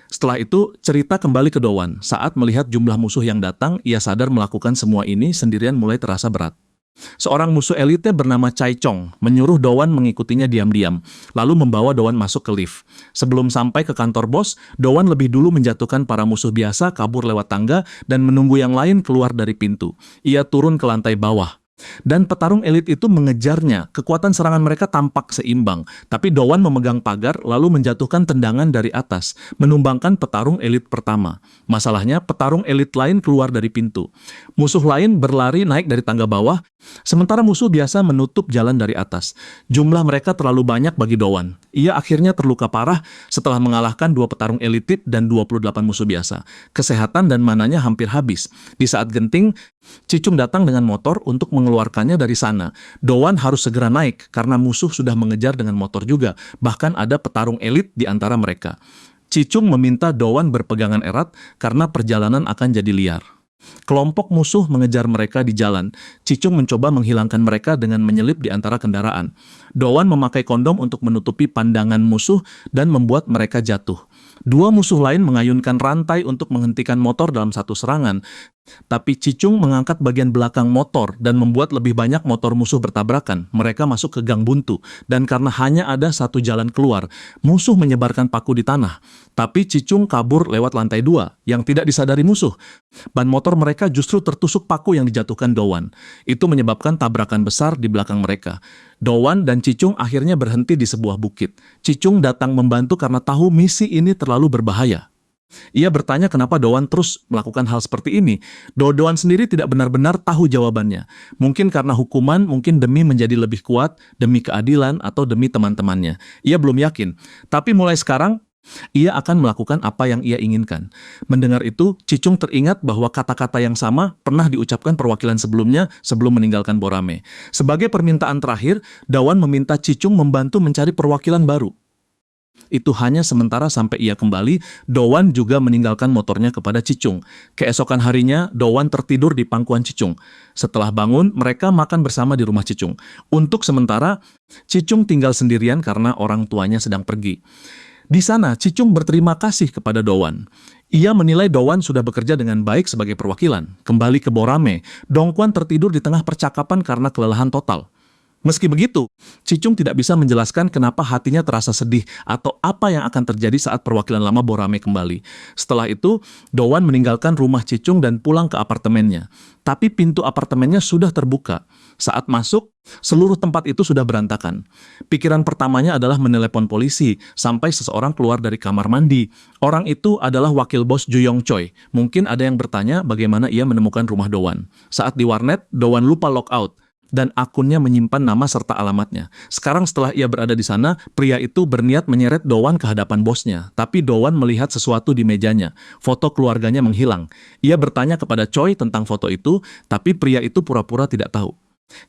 Setelah itu, cerita kembali ke Dowan. Saat melihat jumlah musuh yang datang, ia sadar melakukan semua ini sendirian mulai terasa berat. Seorang musuh elite bernama Chai Chong menyuruh Dowan mengikutinya diam-diam, lalu membawa Dowan masuk ke lift. Sebelum sampai ke kantor bos, Dowan lebih dulu menjatuhkan para musuh biasa kabur lewat tangga dan menunggu yang lain keluar dari pintu. Ia turun ke lantai bawah. Dan petarung elit itu mengejarnya. Kekuatan serangan mereka tampak seimbang, tapi Dowan memegang pagar lalu menjatuhkan tendangan dari atas, menumbangkan petarung elit pertama. Masalahnya, petarung elit lain keluar dari pintu. Musuh lain berlari naik dari tangga bawah, sementara musuh biasa menutup jalan dari atas. Jumlah mereka terlalu banyak bagi Dowan. Ia akhirnya terluka parah setelah mengalahkan 2 petarung elitit dan 28 musuh biasa. Kesehatan dan mananya hampir habis. Di saat genting, Cicung datang dengan motor untuk mengeluarkannya dari sana. Dowan harus segera naik karena musuh sudah mengejar dengan motor juga. Bahkan ada petarung elit di antara mereka. Cicung meminta Dowan berpegangan erat karena perjalanan akan jadi liar. Kelompok musuh mengejar mereka di jalan. Cicung mencoba menghilangkan mereka dengan menyelip di antara kendaraan. Dowan memakai kondom untuk menutupi pandangan musuh dan membuat mereka jatuh. 2 musuh lain mengayunkan rantai untuk menghentikan motor dalam satu serangan. Tapi Cicung mengangkat bagian belakang motor dan membuat lebih banyak motor musuh bertabrakan. Mereka masuk ke gang buntu, dan karena hanya ada 1 jalan keluar, musuh menyebarkan paku di tanah. Tapi Cicung kabur lewat lantai 2, yang tidak disadari musuh. Ban motor mereka justru tertusuk paku yang dijatuhkan Dowan. Itu menyebabkan tabrakan besar di belakang mereka. Dowan dan Cicung akhirnya berhenti di sebuah bukit. Cicung datang membantu karena tahu misi ini terlalu berbahaya. Ia bertanya kenapa Dowan terus melakukan hal seperti ini. Dowan sendiri tidak benar-benar tahu jawabannya. Mungkin karena hukuman, mungkin demi menjadi lebih kuat, demi keadilan, atau demi teman-temannya. Ia belum yakin. Tapi mulai sekarang, ia akan melakukan apa yang ia inginkan. Mendengar itu, Cicung teringat bahwa kata-kata yang sama pernah diucapkan perwakilan sebelumnya sebelum meninggalkan Borame. Sebagai permintaan terakhir, Dowan meminta Cicung membantu mencari perwakilan baru. Itu hanya sementara sampai ia kembali. Dowan juga meninggalkan motornya kepada Cicung. Keesokan harinya, Dowan tertidur di pangkuan Cicung. Setelah bangun, mereka makan bersama di rumah Cicung. Untuk sementara, Cicung tinggal sendirian karena orang tuanya sedang pergi. Di sana, Cicung berterima kasih kepada Dowan. Ia menilai Dowan sudah bekerja dengan baik sebagai perwakilan. Kembali ke Borame, Dongguan tertidur di tengah percakapan karena kelelahan total. Meski begitu, Cicung tidak bisa menjelaskan kenapa hatinya terasa sedih atau apa yang akan terjadi saat perwakilan lama Borame kembali. Setelah itu, Dowan meninggalkan rumah Cicung dan pulang ke apartemennya. Tapi pintu apartemennya sudah terbuka. Saat masuk, seluruh tempat itu sudah berantakan. Pikiran pertamanya adalah menelepon polisi sampai seseorang keluar dari kamar mandi. Orang itu adalah wakil bos Juyong Choi. Mungkin ada yang bertanya bagaimana ia menemukan rumah Dowan. Saat di warnet, Dowan lupa logout dan akunnya menyimpan nama serta alamatnya. Sekarang setelah ia berada di sana, pria itu berniat menyeret Dowan ke hadapan bosnya. Tapi Dowan melihat sesuatu di mejanya. Foto keluarganya menghilang. Ia bertanya kepada Choi tentang foto itu, tapi pria itu pura-pura tidak tahu.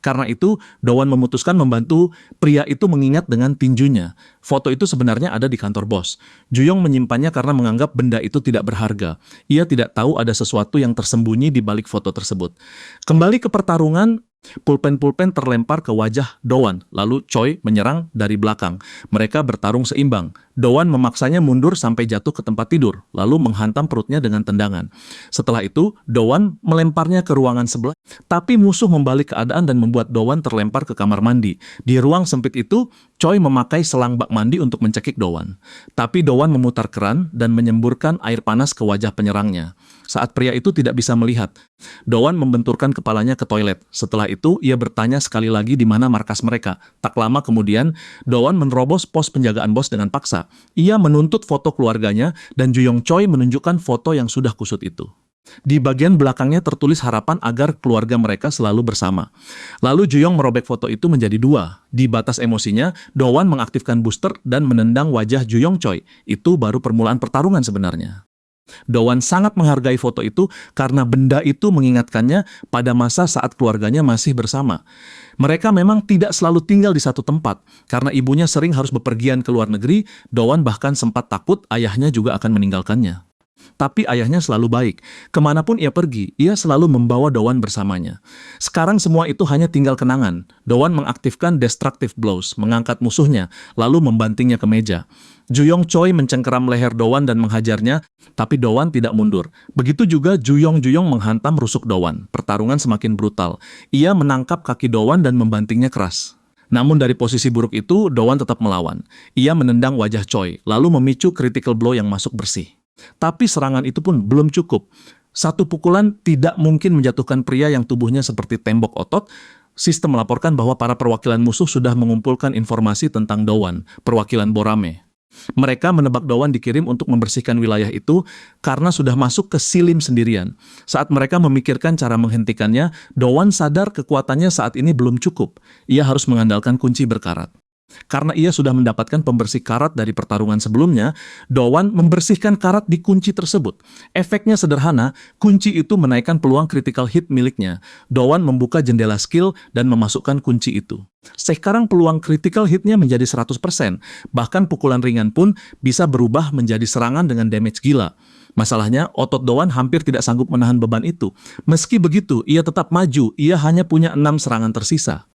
Karena itu, Dowan memutuskan membantu pria itu mengingat dengan tinjunya. Foto itu sebenarnya ada di kantor bos. Juyong menyimpannya karena menganggap benda itu tidak berharga. Ia tidak tahu ada sesuatu yang tersembunyi di balik foto tersebut. Kembali ke pertarungan, pulpen-pulpen terlempar ke wajah Dowan, lalu Choi menyerang dari belakang. Mereka bertarung seimbang. Dowan memaksanya mundur sampai jatuh ke tempat tidur, lalu menghantam perutnya dengan tendangan. Setelah itu, Dowan melemparnya ke ruangan sebelah, tapi musuh membalik keadaan dan membuat Dowan terlempar ke kamar mandi. Di ruang sempit itu, Choi memakai selang bak mandi untuk mencekik Dowan. Tapi Dowan memutar keran dan menyemburkan air panas ke wajah penyerangnya. Saat pria itu tidak bisa melihat, Dowan membenturkan kepalanya ke toilet. Setelah itu, ia bertanya sekali lagi di mana markas mereka. Tak lama kemudian, Dowan menerobos pos penjagaan bos dengan paksa. Ia menuntut foto keluarganya dan Juyong Choi menunjukkan foto yang sudah kusut itu. Di bagian belakangnya tertulis harapan agar keluarga mereka selalu bersama. Lalu Juyong merobek foto itu menjadi dua. Di batas emosinya, Dowan mengaktifkan booster dan menendang wajah Juyong Choi. Itu baru permulaan pertarungan sebenarnya. Dowan sangat menghargai foto itu karena benda itu mengingatkannya pada masa saat keluarganya masih bersama. Mereka memang tidak selalu tinggal di satu tempat. Karena ibunya sering harus bepergian ke luar negeri, Dowan bahkan sempat takut ayahnya juga akan meninggalkannya. Tapi ayahnya selalu baik. Kemanapun ia pergi, ia selalu membawa Dowan bersamanya. Sekarang semua itu hanya tinggal kenangan. Dowan mengaktifkan destructive blows, mengangkat musuhnya, lalu membantingnya ke meja. Juyong Choi mencengkeram leher Dowan dan menghajarnya, tapi Dowan tidak mundur. Begitu juga Juyong menghantam rusuk Dowan. Pertarungan semakin brutal. Ia menangkap kaki Dowan dan membantingnya keras. Namun dari posisi buruk itu, Dowan tetap melawan. Ia menendang wajah Choi, lalu memicu critical blow yang masuk bersih. Tapi serangan itu pun belum cukup. Satu pukulan tidak mungkin menjatuhkan pria yang tubuhnya seperti tembok otot. Sistem melaporkan bahwa para perwakilan musuh sudah mengumpulkan informasi tentang Dowan, perwakilan Borame. Mereka menebak Dowan dikirim untuk membersihkan wilayah itu karena sudah masuk ke Silim sendirian. Saat mereka memikirkan cara menghentikannya, Dowan sadar kekuatannya saat ini belum cukup. Ia harus mengandalkan kunci berkarat. Karena ia sudah mendapatkan pembersih karat dari pertarungan sebelumnya, Dowan membersihkan karat di kunci tersebut. Efeknya sederhana, kunci itu menaikkan peluang critical hit miliknya. Dowan membuka jendela skill dan memasukkan kunci itu. Sekarang peluang critical hitnya menjadi 100%, bahkan pukulan ringan pun bisa berubah menjadi serangan dengan damage gila. Masalahnya, otot Dowan hampir tidak sanggup menahan beban itu. Meski begitu, ia tetap maju, ia hanya punya 6 serangan tersisa.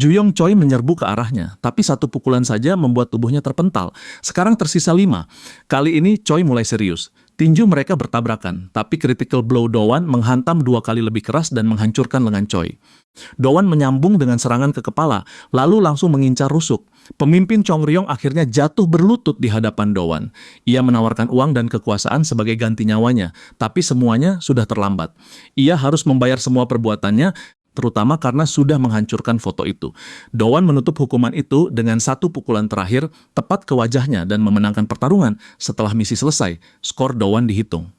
Juyong Choi menyerbu ke arahnya, tapi satu pukulan saja membuat tubuhnya terpental. Sekarang tersisa 5. Kali ini Choi mulai serius. Tinju mereka bertabrakan, tapi critical blow Dowan menghantam 2 kali lebih keras dan menghancurkan lengan Choi. Dowan menyambung dengan serangan ke kepala, lalu langsung mengincar rusuk. Pemimpin Chongryong akhirnya jatuh berlutut di hadapan Dowan. Ia menawarkan uang dan kekuasaan sebagai ganti nyawanya, tapi semuanya sudah terlambat. Ia harus membayar semua perbuatannya, terutama karena sudah menghancurkan foto itu. Dowan menutup hukuman itu dengan satu pukulan terakhir tepat ke wajahnya dan memenangkan pertarungan. Setelah misi selesai, skor Dowan dihitung.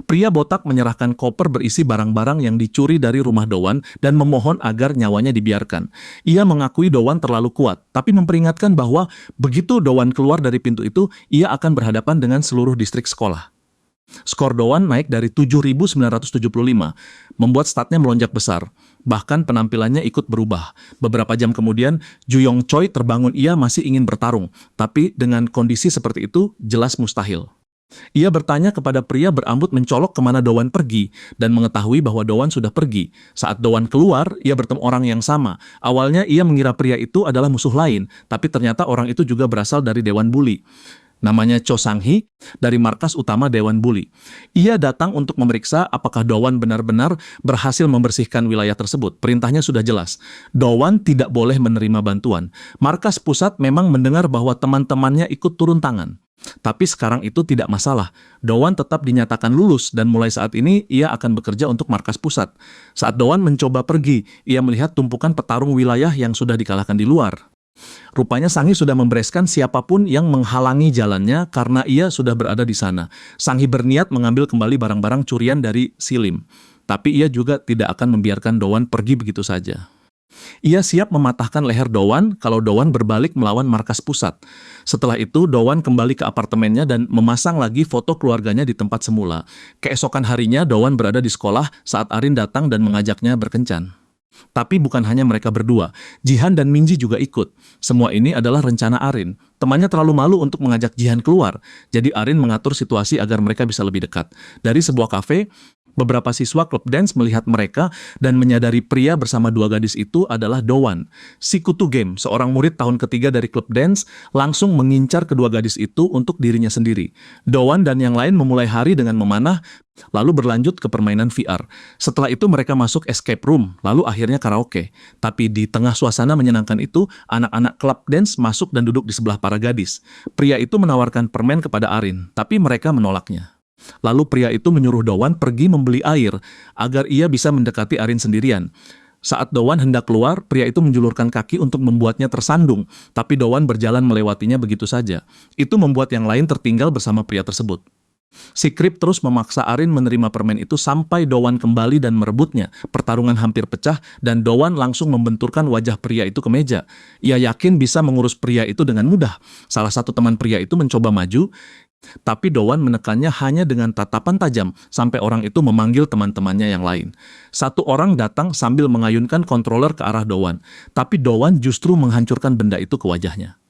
Pria botak menyerahkan koper berisi barang-barang yang dicuri dari rumah Dowan dan memohon agar nyawanya dibiarkan. Ia mengakui Dowan terlalu kuat, tapi memperingatkan bahwa begitu Dowan keluar dari pintu itu, ia akan berhadapan dengan seluruh distrik sekolah. Skor Doan naik dari 7.975, membuat statnya melonjak besar. Bahkan penampilannya ikut berubah. Beberapa jam kemudian, Ju Yong Choi terbangun ia masih ingin bertarung, tapi dengan kondisi seperti itu jelas mustahil. Ia bertanya kepada pria berambut mencolok kemana Doan pergi, dan mengetahui bahwa Doan sudah pergi. Saat Doan keluar, ia bertemu orang yang sama. Awalnya ia mengira pria itu adalah musuh lain, tapi ternyata orang itu juga berasal dari Dewan Bully. Namanya Cho Sang-hee, dari markas utama Dewan Bully. Ia datang untuk memeriksa apakah Doan benar-benar berhasil membersihkan wilayah tersebut. Perintahnya sudah jelas. Doan tidak boleh menerima bantuan. Markas pusat memang mendengar bahwa teman-temannya ikut turun tangan. Tapi sekarang itu tidak masalah. Doan tetap dinyatakan lulus dan mulai saat ini ia akan bekerja untuk markas pusat. Saat Doan mencoba pergi, ia melihat tumpukan petarung wilayah yang sudah dikalahkan di luar. Rupanya Sang-hee sudah membereskan siapapun yang menghalangi jalannya karena ia sudah berada di sana. Sang-hee berniat mengambil kembali barang-barang curian dari Si Lim. Tapi ia juga tidak akan membiarkan Doan pergi begitu saja. Ia siap mematahkan leher Doan kalau Doan berbalik melawan markas pusat. Setelah itu, Doan kembali ke apartemennya dan memasang lagi foto keluarganya di tempat semula. Keesokan harinya, Doan berada di sekolah saat Arin datang dan mengajaknya berkencan. Tapi bukan hanya mereka berdua, Jihan dan Minji juga ikut. Semua ini adalah rencana Arin. Temannya terlalu malu untuk mengajak Jihan keluar, jadi Arin mengatur situasi agar mereka bisa lebih dekat. Dari sebuah kafe, beberapa siswa klub dance melihat mereka dan menyadari pria bersama dua gadis itu adalah Doan. Si Kutu Game, seorang murid tahun ketiga dari klub dance, langsung mengincar kedua gadis itu untuk dirinya sendiri. Doan dan yang lain memulai hari dengan memanah, lalu berlanjut ke permainan VR. Setelah itu mereka masuk escape room, lalu akhirnya karaoke. Tapi di tengah suasana menyenangkan itu, anak-anak klub dance masuk dan duduk di sebelah para gadis. Pria itu menawarkan permen kepada Arin, tapi mereka menolaknya. Lalu pria itu menyuruh Doan pergi membeli air agar ia bisa mendekati Arin sendirian. Saat Doan hendak keluar, pria itu menjulurkan kaki untuk membuatnya tersandung, tapi Doan berjalan melewatinya begitu saja. Itu membuat yang lain tertinggal bersama pria tersebut. Si Krip terus memaksa Arin menerima permen itu sampai Doan kembali dan merebutnya. Pertarungan hampir pecah dan Doan langsung membenturkan wajah pria itu ke meja. Ia yakin bisa mengurus pria itu dengan mudah. Salah satu teman pria itu mencoba maju, tapi Doan menekannya hanya dengan tatapan tajam sampai orang itu memanggil teman-temannya yang lain. Satu orang datang sambil mengayunkan controller ke arah Doan, tapi Doan justru menghancurkan benda itu ke wajahnya.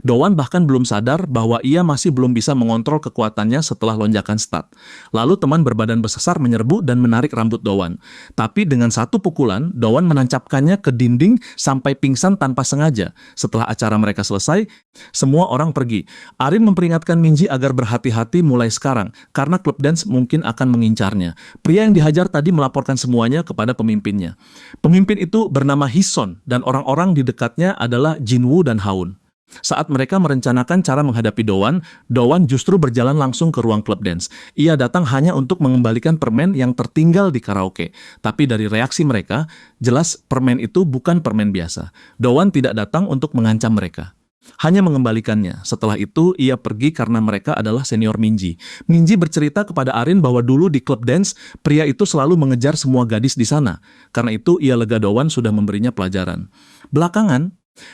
Doan bahkan belum sadar bahwa ia masih belum bisa mengontrol kekuatannya setelah lonjakan stat. Lalu teman berbadan besar menyerbu dan menarik rambut Doan. Tapi dengan satu pukulan, Doan menancapkannya ke dinding sampai pingsan tanpa sengaja. Setelah acara mereka selesai, semua orang pergi. Arin memperingatkan Minji agar berhati-hati mulai sekarang, karena klub dance mungkin akan mengincarnya. Pria yang dihajar tadi melaporkan semuanya kepada pemimpinnya. Pemimpin itu bernama Hison, dan orang-orang di dekatnya adalah Jinwoo dan Haun. Saat mereka merencanakan cara menghadapi Doan, Doan justru berjalan langsung ke ruang klub dance. Ia datang hanya untuk mengembalikan permen yang tertinggal di karaoke. Tapi dari reaksi mereka, jelas permen itu bukan permen biasa. Doan tidak datang untuk mengancam mereka, hanya mengembalikannya. Setelah itu, ia pergi karena mereka adalah senior Minji. Minji bercerita kepada Arin bahwa dulu di klub dance, pria itu selalu mengejar semua gadis di sana. Karena itu, ia lega Doan sudah memberinya pelajaran. Belakangan,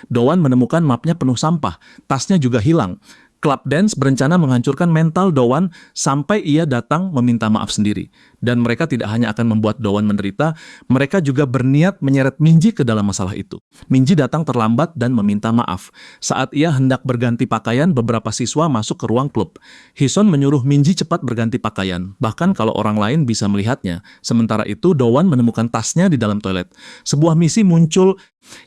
Doan menemukan mapnya penuh sampah, tasnya juga hilang. Klub dance berencana menghancurkan mental Doan sampai ia datang meminta maaf sendiri. Dan mereka tidak hanya akan membuat Doan menderita, mereka juga berniat menyeret Minji ke dalam masalah itu. Minji datang terlambat dan meminta maaf. Saat ia hendak berganti pakaian, beberapa siswa masuk ke ruang klub. Hison menyuruh Minji cepat berganti pakaian, bahkan kalau orang lain bisa melihatnya. Sementara itu, Doan menemukan tasnya di dalam toilet. Sebuah misi muncul,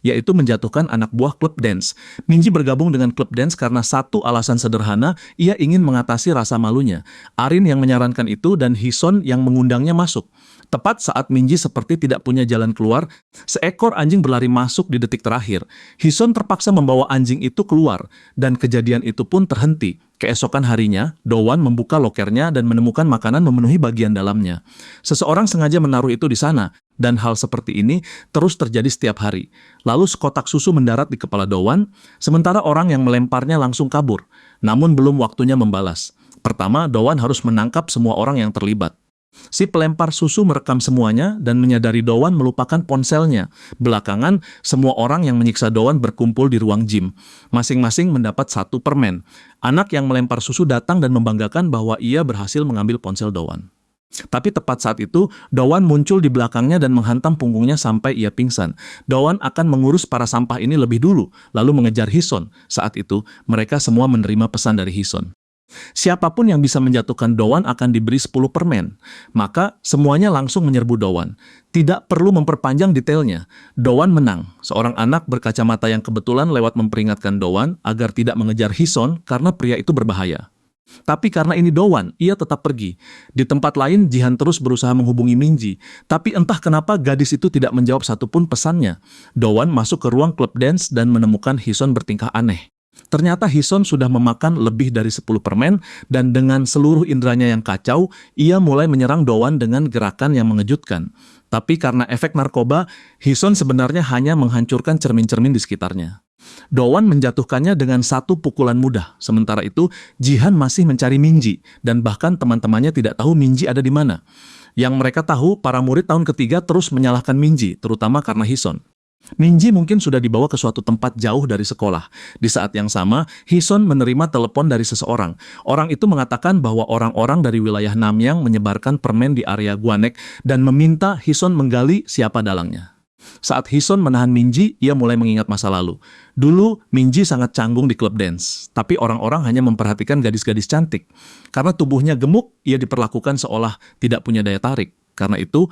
yaitu menjatuhkan anak buah klub dance. Minji bergabung dengan klub dance karena satu alasan sederhana, ia ingin mengatasi rasa malunya. Arin yang menyarankan itu dan Hison yang mengundangnya masuk. Tepat saat Minji seperti tidak punya jalan keluar, seekor anjing berlari masuk di detik terakhir. Hison terpaksa membawa anjing itu keluar, dan kejadian itu pun terhenti. Keesokan harinya, Doan membuka lokernya dan menemukan makanan memenuhi bagian dalamnya. Seseorang sengaja menaruh itu di sana, dan hal seperti ini terus terjadi setiap hari. Lalu sekotak susu mendarat di kepala Doan, sementara orang yang melemparnya langsung kabur. Namun belum waktunya membalas. Pertama, Doan harus menangkap semua orang yang terlibat. Si pelempar susu merekam semuanya dan menyadari Dowan melupakan ponselnya. Belakangan, semua orang yang menyiksa Dowan berkumpul di ruang gym. Masing-masing mendapat 1 permen. Anak yang melempar susu datang dan membanggakan bahwa ia berhasil mengambil ponsel Dowan. Tapi tepat saat itu, Dowan muncul di belakangnya dan menghantam punggungnya sampai ia pingsan. Dowan akan mengurus para sampah ini lebih dulu, lalu mengejar Hison. Saat itu, mereka semua menerima pesan dari Hison. Siapapun yang bisa menjatuhkan Dowan akan diberi 10 permen. Maka semuanya langsung menyerbu Dowan. Tidak perlu memperpanjang detailnya. Dowan menang. Seorang anak berkacamata yang kebetulan lewat memperingatkan Dowan agar tidak mengejar Hison karena pria itu berbahaya. Tapi karena ini Dowan, ia tetap pergi. Di tempat lain, Jihan terus berusaha menghubungi Minji. Tapi entah kenapa gadis itu tidak menjawab satupun pesannya. Dowan masuk ke ruang klub dance dan menemukan Hison bertingkah aneh. Ternyata Hison sudah memakan lebih dari 10 permen dan dengan seluruh indranya yang kacau, ia mulai menyerang Dowan dengan gerakan yang mengejutkan. Tapi karena efek narkoba, Hison sebenarnya hanya menghancurkan cermin-cermin di sekitarnya. Dowan menjatuhkannya dengan 1 pukulan mudah. Sementara itu, Jihan masih mencari Minji dan bahkan teman-temannya tidak tahu Minji ada di mana. Yang mereka tahu, para murid tahun ketiga terus menyalahkan Minji, terutama karena Hison. Minji mungkin sudah dibawa ke suatu tempat jauh dari sekolah. Di saat yang sama, Hison menerima telepon dari seseorang. Orang itu mengatakan bahwa orang-orang dari wilayah Namyang menyebarkan permen di area Gwanek dan meminta Hison menggali siapa dalangnya. Saat Hison menahan Minji, ia mulai mengingat masa lalu. Dulu, Minji sangat canggung di klub dance, tapi orang-orang hanya memperhatikan gadis-gadis cantik. Karena tubuhnya gemuk, ia diperlakukan seolah tidak punya daya tarik. Karena itu,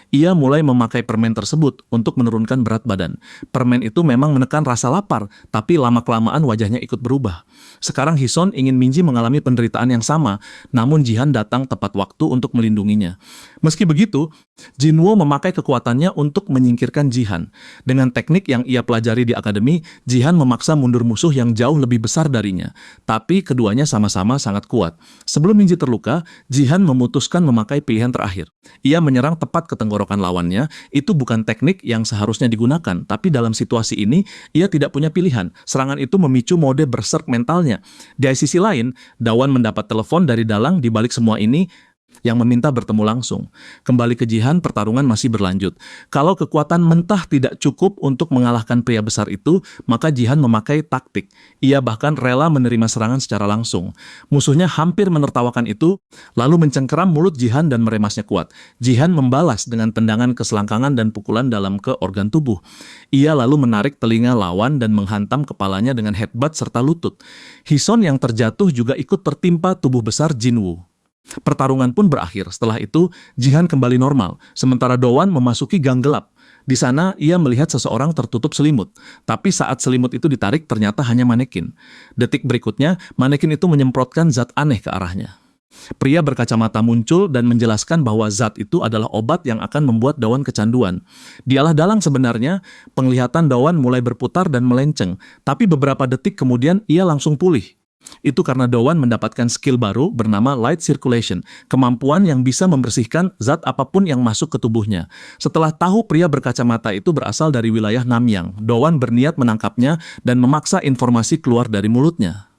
ia mulai memakai permen tersebut untuk menurunkan berat badan. Permen itu memang menekan rasa lapar, tapi lama-kelamaan wajahnya ikut berubah. Sekarang Hison ingin Minji mengalami penderitaan yang sama, namun Jihan datang tepat waktu untuk melindunginya. Meski begitu, Jinwo memakai kekuatannya untuk menyingkirkan Jihan. Dengan teknik yang ia pelajari di akademi, Jihan memaksa mundur musuh yang jauh lebih besar darinya. Tapi keduanya sama-sama sangat kuat. Sebelum Minji terluka, Jihan memutuskan memakai pilihan terakhir. Ia menyerang tepat ke tenggorokan lawannya. Itu bukan teknik yang seharusnya digunakan, tapi dalam situasi ini, ia tidak punya pilihan. Serangan itu memicu mode berserk mentalnya. Di sisi lain, Dawan mendapat telepon dari dalang di balik semua ini, yang meminta bertemu langsung. Kembali ke Jihan, pertarungan masih berlanjut. Kalau kekuatan mentah tidak cukup untuk mengalahkan pria besar itu, maka Jihan memakai taktik. Ia bahkan rela menerima serangan secara langsung. Musuhnya hampir menertawakan itu, lalu mencengkeram mulut Jihan dan meremasnya kuat. Jihan membalas dengan tendangan ke selangkangan dan pukulan dalam ke organ tubuh. Ia lalu menarik telinga lawan dan menghantam kepalanya dengan headbutt serta lutut. Hison yang terjatuh juga ikut tertimpa tubuh besar Jinwoo. Pertarungan pun berakhir. Setelah itu, Jihan kembali normal, sementara Dowan memasuki gang gelap. Di sana, ia melihat seseorang tertutup selimut. Tapi saat selimut itu ditarik, ternyata hanya manekin. Detik berikutnya, manekin itu menyemprotkan zat aneh ke arahnya. Pria berkacamata muncul dan menjelaskan bahwa zat itu adalah obat yang akan membuat Dowan kecanduan. Dialah dalang sebenarnya. Penglihatan Dowan mulai berputar dan melenceng, tapi beberapa detik kemudian ia langsung pulih. Itu karena Dowan mendapatkan skill baru bernama Light Circulation, kemampuan yang bisa membersihkan zat apapun yang masuk ke tubuhnya. Setelah tahu pria berkacamata itu berasal dari wilayah Namyang, Dowan berniat menangkapnya dan memaksa informasi keluar dari mulutnya.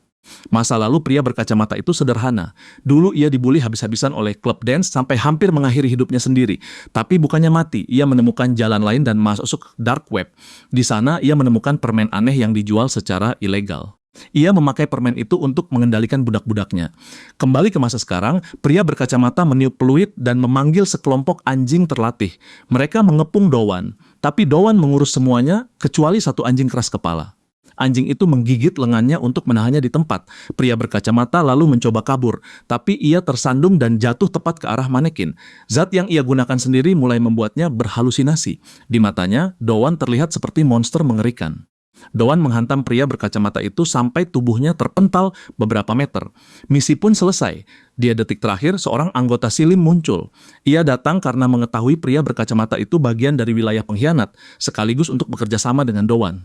Masa lalu pria berkacamata itu sederhana. Dulu ia dibully habis-habisan oleh klub dance sampai hampir mengakhiri hidupnya sendiri. Tapi bukannya mati, ia menemukan jalan lain dan masuk dark web. Di sana ia menemukan permen aneh yang dijual secara ilegal. Ia memakai permen itu untuk mengendalikan budak-budaknya. Kembali ke masa sekarang, pria berkacamata meniup peluit dan memanggil sekelompok anjing terlatih. Mereka mengepung Dowan, tapi Dowan mengurus semuanya kecuali satu anjing keras kepala. Anjing itu menggigit lengannya untuk menahannya di tempat. Pria berkacamata lalu mencoba kabur, tapi ia tersandung dan jatuh tepat ke arah manekin. Zat yang ia gunakan sendiri mulai membuatnya berhalusinasi. Di matanya, Dowan terlihat seperti monster mengerikan. Dowan menghantam pria berkacamata itu sampai tubuhnya terpental beberapa meter. Misi pun selesai. Di detik terakhir, seorang anggota Silim muncul. Ia datang karena mengetahui pria berkacamata itu bagian dari wilayah pengkhianat, sekaligus untuk bekerja sama dengan Dowan.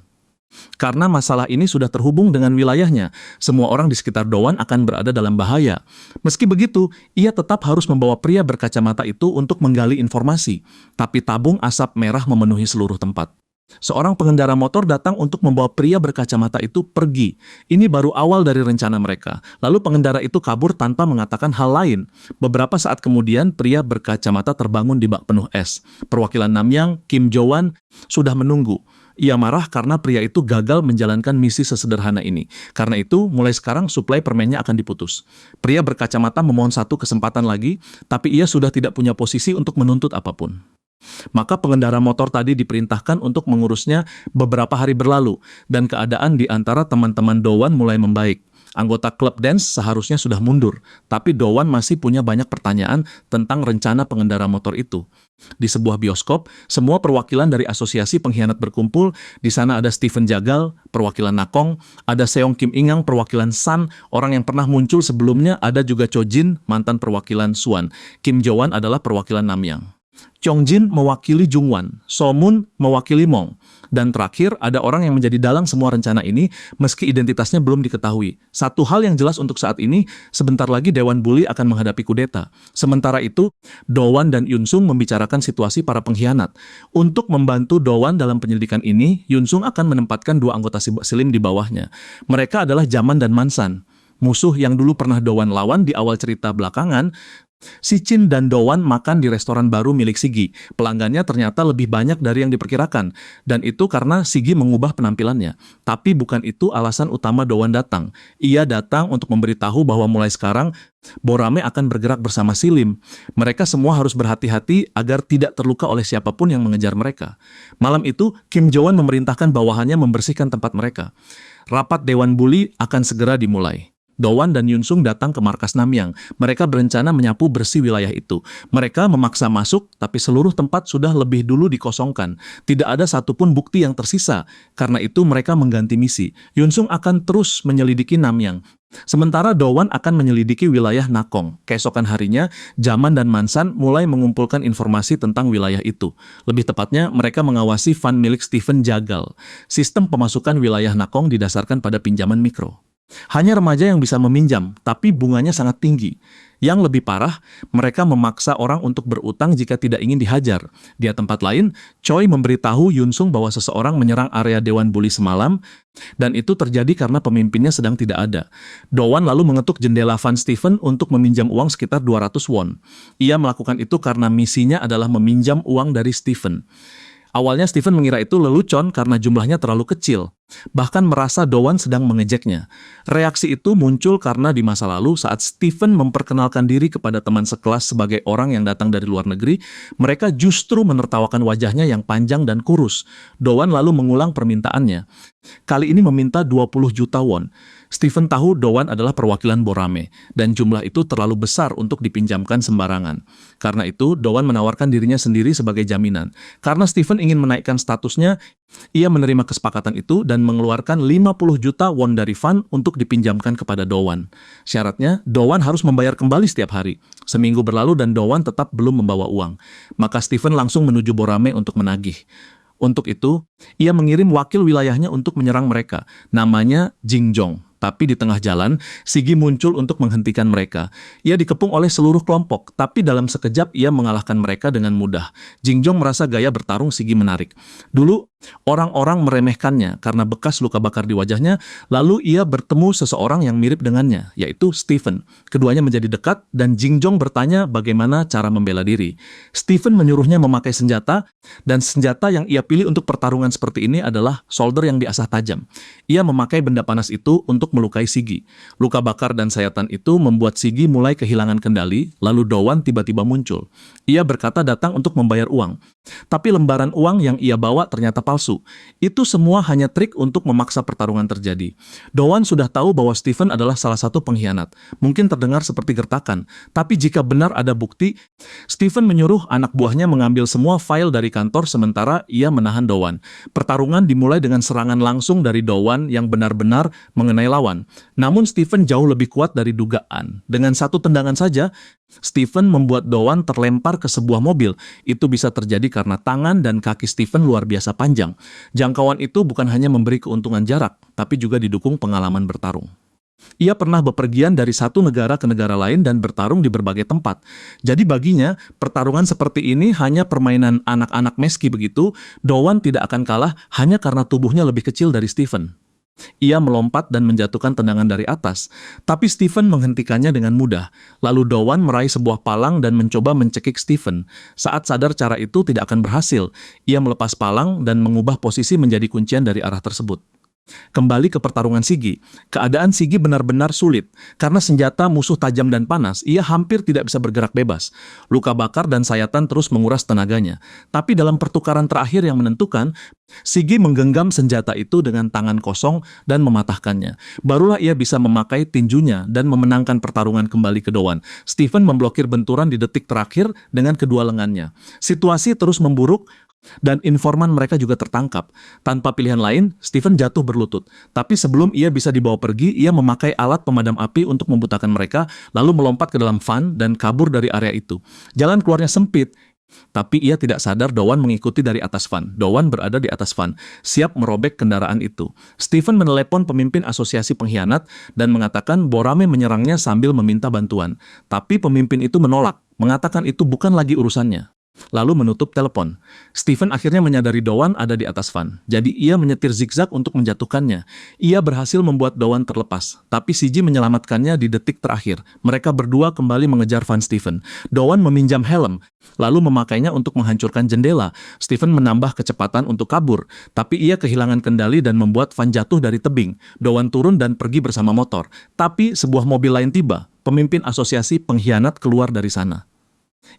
Karena masalah ini sudah terhubung dengan wilayahnya, semua orang di sekitar Dowan akan berada dalam bahaya. Meski begitu, ia tetap harus membawa pria berkacamata itu untuk menggali informasi. Tapi tabung asap merah memenuhi seluruh tempat. Seorang pengendara motor datang untuk membawa pria berkacamata itu pergi. Ini baru awal dari rencana mereka. Lalu pengendara itu kabur tanpa mengatakan hal lain. Beberapa saat kemudian, pria berkacamata terbangun di bak penuh es. Perwakilan Namyang, Kim Jo-wan, sudah menunggu. Ia marah karena pria itu gagal menjalankan misi sesederhana ini. Karena itu, mulai sekarang suplai permennya akan diputus. Pria berkacamata memohon satu kesempatan lagi, tapi ia sudah tidak punya posisi untuk menuntut apapun. Maka pengendara motor tadi diperintahkan untuk mengurusnya. Beberapa hari berlalu, dan keadaan di antara teman-teman Do-won mulai membaik. Anggota klub dance seharusnya sudah mundur, tapi Do-won masih punya banyak pertanyaan tentang rencana pengendara motor itu. Di sebuah bioskop, semua perwakilan dari asosiasi pengkhianat berkumpul. Di sana ada Stephen Jagal, perwakilan Nakong, ada Seong Kim Ingang, perwakilan Sun, orang yang pernah muncul sebelumnya, ada juga Cho Jin, mantan perwakilan Suan. Kim Jo-wan adalah perwakilan Namyang. Chong Jin mewakili Jungwan, So Moon mewakili Mong. Dan terakhir, ada orang yang menjadi dalang semua rencana ini, meski identitasnya belum diketahui. Satu hal yang jelas untuk saat ini, sebentar lagi Dewan Bully akan menghadapi kudeta. Sementara itu, Do-won dan Yun-sung membicarakan situasi para pengkhianat. Untuk membantu Do-won dalam penyelidikan ini, Yun-sung akan menempatkan dua anggota Silim di bawahnya. Mereka adalah Jaman dan Mansan. Musuh yang dulu pernah Do-won lawan di awal cerita belakangan. Si Chin dan Do-won makan di restoran baru milik Sigi. Pelanggannya ternyata lebih banyak dari yang diperkirakan. Dan itu karena Sigi mengubah penampilannya. Tapi bukan itu alasan utama Do-won datang. Ia datang untuk memberitahu bahwa mulai sekarang, Borame akan bergerak bersama Silim. Mereka semua harus berhati-hati agar tidak terluka oleh siapapun yang mengejar mereka. Malam itu, Kim Jo-won memerintahkan bawahannya membersihkan tempat mereka. Rapat Dewan Bully akan segera dimulai. Do-won dan Yun-sung datang ke markas Namyang. Mereka berencana menyapu bersih wilayah itu. Mereka memaksa masuk, tapi seluruh tempat sudah lebih dulu dikosongkan. Tidak ada satupun bukti yang tersisa. Karena itu mereka mengganti misi. Yun-sung akan terus menyelidiki Namyang. Sementara Do-won akan menyelidiki wilayah Nakong. Keesokan harinya, Jaman dan Mansan mulai mengumpulkan informasi tentang wilayah itu. Lebih tepatnya, mereka mengawasi fund milik Stephen Jagal. Sistem pemasukan wilayah Nakong didasarkan pada pinjaman mikro. Hanya remaja yang bisa meminjam, tapi bunganya sangat tinggi. Yang lebih parah, mereka memaksa orang untuk berutang jika tidak ingin dihajar. Di tempat lain, Choi memberitahu Yun-sung bahwa seseorang menyerang area Dewan Bully semalam, dan itu terjadi karena pemimpinnya sedang tidak ada. Do-won lalu mengetuk jendela Van Stephen untuk meminjam uang sekitar 200 won. Ia melakukan itu karena misinya adalah meminjam uang dari Stephen. Awalnya Stephen mengira itu lelucon karena jumlahnya terlalu kecil, bahkan merasa Do-won sedang mengejeknya. Reaksi itu muncul karena di masa lalu saat Stephen memperkenalkan diri kepada teman sekelas sebagai orang yang datang dari luar negeri, mereka justru menertawakan wajahnya yang panjang dan kurus. Do-won lalu mengulang permintaannya. Kali ini meminta 20 juta won. Stephen tahu Do-won adalah perwakilan Borame, dan jumlah itu terlalu besar untuk dipinjamkan sembarangan. Karena itu, Do-won menawarkan dirinya sendiri sebagai jaminan. Karena Stephen ingin menaikkan statusnya, ia menerima kesepakatan itu dan mengeluarkan 50 juta won dari fund untuk dipinjamkan kepada Do-won. Syaratnya, Do-won harus membayar kembali setiap hari. Seminggu berlalu dan Do-won tetap belum membawa uang. Maka Stephen langsung menuju Borame untuk menagih. Untuk itu, ia mengirim wakil wilayahnya untuk menyerang mereka. Namanya Jing Jong. Tapi di tengah jalan, Sigi muncul untuk menghentikan mereka. Ia dikepung oleh seluruh kelompok, tapi dalam sekejap ia mengalahkan mereka dengan mudah. Jing Jong merasa gaya bertarung Sigi menarik. Dulu, orang-orang meremehkannya karena bekas luka bakar di wajahnya, lalu ia bertemu seseorang yang mirip dengannya, yaitu Stephen. Keduanya menjadi dekat, dan Jing Jong bertanya bagaimana cara membela diri. Stephen menyuruhnya memakai senjata, dan senjata yang ia pilih untuk pertarungan seperti ini adalah solder yang diasah tajam. Ia memakai benda panas itu untuk melukai Sigi. Luka bakar dan sayatan itu membuat Sigi mulai kehilangan kendali, lalu Do-won tiba-tiba muncul. Ia berkata datang untuk membayar uang. Tapi lembaran uang yang ia bawa ternyata palsu. Itu semua hanya trik untuk memaksa pertarungan terjadi. Do-won sudah tahu bahwa Stephen adalah salah satu pengkhianat. Mungkin terdengar seperti gertakan, tapi jika benar ada bukti, Stephen menyuruh anak buahnya mengambil semua file dari kantor sementara ia menahan Do-won. Pertarungan dimulai dengan serangan langsung dari Do-won yang benar-benar mengenai lawan. Namun Stephen jauh lebih kuat dari dugaan. Dengan satu tendangan saja, Stephen membuat Do-won terlempar ke sebuah mobil. Itu bisa terjadi karena tangan dan kaki Stephen luar biasa panjang. Jangkauan itu bukan hanya memberi keuntungan jarak, tapi juga didukung pengalaman bertarung. Ia pernah bepergian dari satu negara ke negara lain dan bertarung di berbagai tempat. Jadi baginya, pertarungan seperti ini hanya permainan anak-anak meski begitu, Dowan tidak akan kalah hanya karena tubuhnya lebih kecil dari Stephen. Ia melompat dan menjatuhkan tendangan dari atas, tapi Stephen menghentikannya dengan mudah. Lalu Dowan meraih sebuah palang dan mencoba mencekik Stephen. Saat sadar cara itu tidak akan berhasil, ia melepas palang dan mengubah posisi menjadi kuncian dari arah tersebut. Kembali ke pertarungan Sigi. Keadaan Sigi benar-benar sulit. Karena senjata musuh tajam dan panas, ia hampir tidak bisa bergerak bebas. Luka bakar dan sayatan terus menguras tenaganya. Tapi dalam pertukaran terakhir yang menentukan, Sigi menggenggam senjata itu dengan tangan kosong dan mematahkannya. Barulah ia bisa memakai tinjunya dan memenangkan pertarungan kembali ke Dowan. Stephen memblokir benturan di detik terakhir dengan kedua lengannya. Situasi terus memburuk, dan informan mereka juga tertangkap. Tanpa pilihan lain, Stephen jatuh berlutut. Tapi sebelum ia bisa dibawa pergi, ia memakai alat pemadam api untuk membutakan mereka, lalu melompat ke dalam van dan kabur dari area itu. Jalan keluarnya sempit, tapi ia tidak sadar Dowan mengikuti dari atas van. Dowan berada di atas van, siap merobek kendaraan itu. Stephen menelepon pemimpin asosiasi pengkhianat dan mengatakan Borame menyerangnya sambil meminta bantuan. Tapi pemimpin itu menolak, mengatakan itu bukan lagi urusannya. Lalu menutup telepon. Stephen akhirnya menyadari Dowan ada di atas van. Jadi ia menyetir zigzag untuk menjatuhkannya. Ia berhasil membuat Dowan terlepas. Tapi Sigi menyelamatkannya di detik terakhir. Mereka berdua kembali mengejar van Stephen. Dowan meminjam helm, lalu memakainya untuk menghancurkan jendela. Stephen menambah kecepatan untuk kabur. Tapi ia kehilangan kendali dan membuat van jatuh dari tebing. Dowan turun dan pergi bersama motor. Tapi sebuah mobil lain tiba. Pemimpin asosiasi pengkhianat keluar dari sana.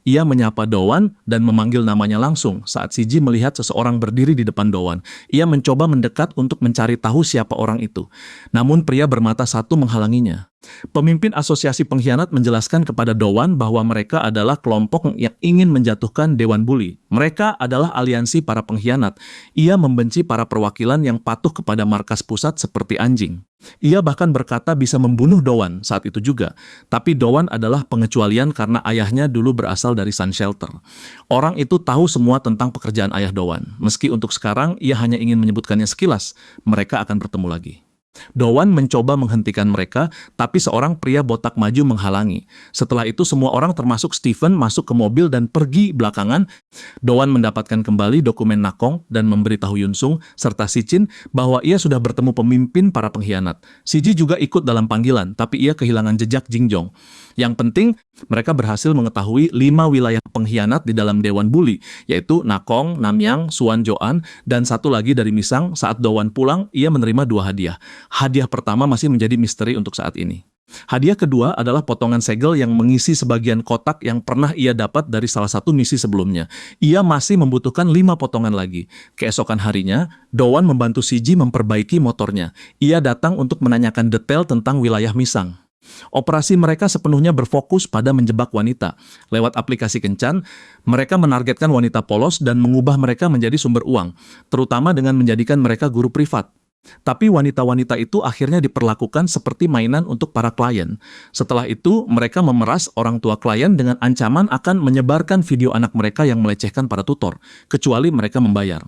Ia menyapa Dowan dan memanggil namanya langsung. Saat Sigi melihat seseorang berdiri di depan Dowan, ia mencoba mendekat untuk mencari tahu siapa orang itu. Namun pria bermata satu menghalanginya. Pemimpin asosiasi pengkhianat menjelaskan kepada Dowan bahwa mereka adalah kelompok yang ingin menjatuhkan Dewan Bully. Mereka adalah aliansi para pengkhianat. Ia membenci para perwakilan yang patuh kepada markas pusat seperti anjing. Ia bahkan berkata bisa membunuh Dowan saat itu juga. Tapi Dowan adalah pengecualian karena ayahnya dulu berasal dari Sun Shelter. Orang itu tahu semua tentang pekerjaan ayah Dowan. Meski untuk sekarang ia hanya ingin menyebutkannya sekilas, mereka akan bertemu lagi. Dowan mencoba menghentikan mereka, tapi seorang pria botak maju menghalangi. Setelah itu semua orang termasuk Stephen masuk ke mobil dan pergi belakangan. Dowan mendapatkan kembali dokumen Nakong dan memberitahu Yunsung serta Sichin bahwa ia sudah bertemu pemimpin para pengkhianat. Siji juga ikut dalam panggilan, tapi ia kehilangan jejak Jingjong. Yang penting, mereka berhasil mengetahui 5 wilayah pengkhianat di dalam Dewan Bully, yaitu Nakong, Namyang, Suanjoan, dan satu lagi dari Misang. Saat Dowan pulang, ia menerima 2 hadiah. Hadiah pertama masih menjadi misteri untuk saat ini. Hadiah kedua adalah potongan segel yang mengisi sebagian kotak yang pernah ia dapat dari salah satu misi sebelumnya. Ia masih membutuhkan 5 potongan lagi. Keesokan harinya, Dowan membantu Siji memperbaiki motornya. Ia datang untuk menanyakan detail tentang wilayah Misang. Operasi mereka sepenuhnya berfokus pada menjebak wanita. Lewat aplikasi kencan, mereka menargetkan wanita polos dan mengubah mereka menjadi sumber uang, terutama dengan menjadikan mereka guru privat. Tapi wanita-wanita itu akhirnya diperlakukan seperti mainan untuk para klien. Setelah itu, mereka memeras orang tua klien dengan ancaman akan menyebarkan video anak mereka yang melecehkan para tutor, kecuali mereka membayar.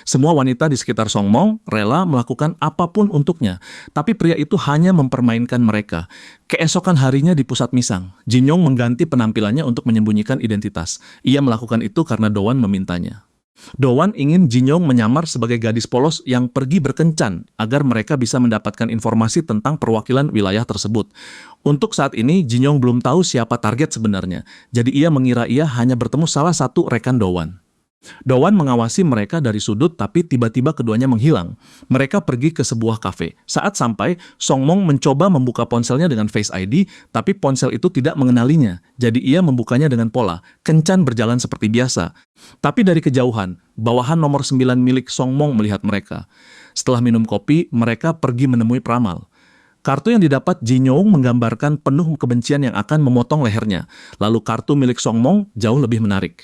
Semua wanita di sekitar Songmong rela melakukan apapun untuknya, tapi pria itu hanya mempermainkan mereka. Keesokan harinya di pusat Misang, Jinyong mengganti penampilannya untuk menyembunyikan identitas. Ia melakukan itu karena Dowan memintanya. Dowan ingin Jinyong menyamar sebagai gadis polos yang pergi berkencan agar mereka bisa mendapatkan informasi tentang perwakilan wilayah tersebut. Untuk saat ini, Jinyong belum tahu siapa target sebenarnya, jadi ia mengira ia hanya bertemu salah satu rekan Dowan. Dowan mengawasi mereka dari sudut, tapi tiba-tiba keduanya menghilang. Mereka pergi ke sebuah kafe. Saat sampai, Songmong mencoba membuka ponselnya dengan Face ID, tapi ponsel itu tidak mengenalinya. Jadi ia membukanya dengan pola. Kencan berjalan seperti biasa. Tapi dari kejauhan, bawahan nomor 9 milik Songmong melihat mereka. Setelah minum kopi, mereka pergi menemui peramal. Kartu yang didapat Jinyong menggambarkan penuh kebencian yang akan memotong lehernya. Lalu kartu milik Songmong jauh lebih menarik.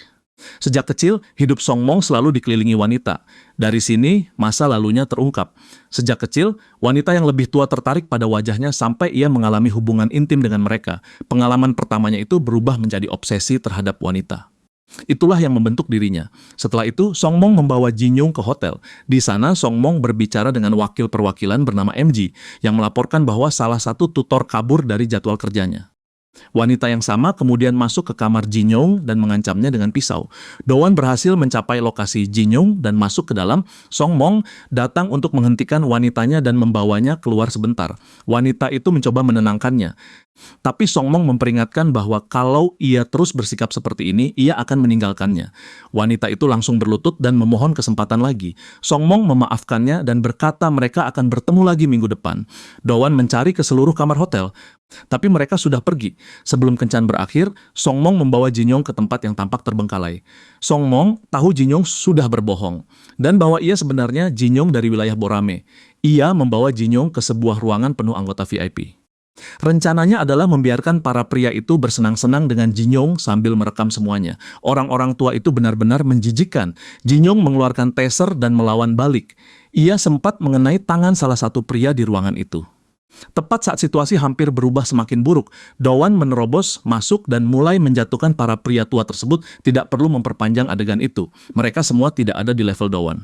Sejak kecil, hidup Songmong selalu dikelilingi wanita. Dari sini, masa lalunya terungkap. Sejak kecil, wanita yang lebih tua tertarik pada wajahnya sampai ia mengalami hubungan intim dengan mereka. Pengalaman pertamanya itu berubah menjadi obsesi terhadap wanita. Itulah yang membentuk dirinya. Setelah itu, Song Mong membawa Jin Yong ke hotel. Di sana, Song Mong berbicara dengan wakil perwakilan bernama MG, yang melaporkan bahwa salah satu tutor kabur dari jadwal kerjanya. Wanita yang sama kemudian masuk ke kamar Jin Yong dan mengancamnya dengan pisau. Do-won berhasil mencapai lokasi Jin Yong dan masuk ke dalam. Song Mong datang untuk menghentikan wanitanya dan membawanya keluar sebentar. Wanita itu mencoba menenangkannya. Tapi Song Mong memperingatkan bahwa kalau ia terus bersikap seperti ini, ia akan meninggalkannya. Wanita itu langsung berlutut dan memohon kesempatan lagi. Song Mong memaafkannya dan berkata mereka akan bertemu lagi minggu depan. Do-won mencari ke seluruh kamar hotel, tapi mereka sudah pergi. Sebelum kencan berakhir, Song Mong membawa Jin Yong ke tempat yang tampak terbengkalai. Song Mong tahu Jin Yong sudah berbohong, dan bahwa ia sebenarnya Jin Yong dari wilayah Borame. Ia membawa Jin Yong ke sebuah ruangan penuh anggota VIP. Rencananya adalah membiarkan para pria itu bersenang-senang dengan Jin Yong sambil merekam semuanya. Orang-orang tua itu benar-benar menjijikkan. Jin Yong mengeluarkan taser dan melawan balik. Ia sempat mengenai tangan salah satu pria di ruangan itu. Tepat saat situasi hampir berubah semakin buruk, Do-won menerobos, masuk dan mulai menjatuhkan para pria tua tersebut. Tidak perlu memperpanjang adegan itu. Mereka semua tidak ada di level Do-won.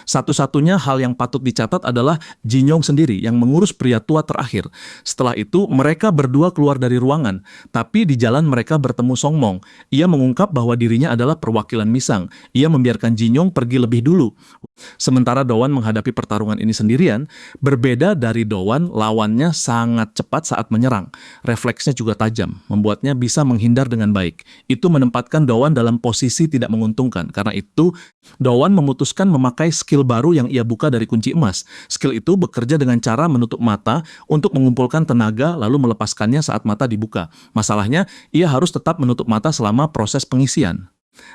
Satu-satunya hal yang patut dicatat adalah Jin Yong sendiri yang mengurus pria tua terakhir. Setelah itu, mereka berdua keluar dari ruangan, tapi di jalan mereka bertemu Song Mong. Ia mengungkap bahwa dirinya adalah perwakilan Misang. Ia membiarkan Jin Yong pergi lebih dulu. Sementara Do-won menghadapi pertarungan ini sendirian, berbeda dari Do-won, lawannya sangat cepat saat menyerang. Refleksnya juga tajam, membuatnya bisa menghindar dengan baik. Itu menempatkan Do-won dalam posisi tidak menguntungkan. Karena itu, Do-won memutuskan memakai skill baru yang ia buka dari kunci emas. Skill itu bekerja dengan cara menutup mata untuk mengumpulkan tenaga lalu melepaskannya saat mata dibuka. Masalahnya, ia harus tetap menutup mata selama proses pengisian.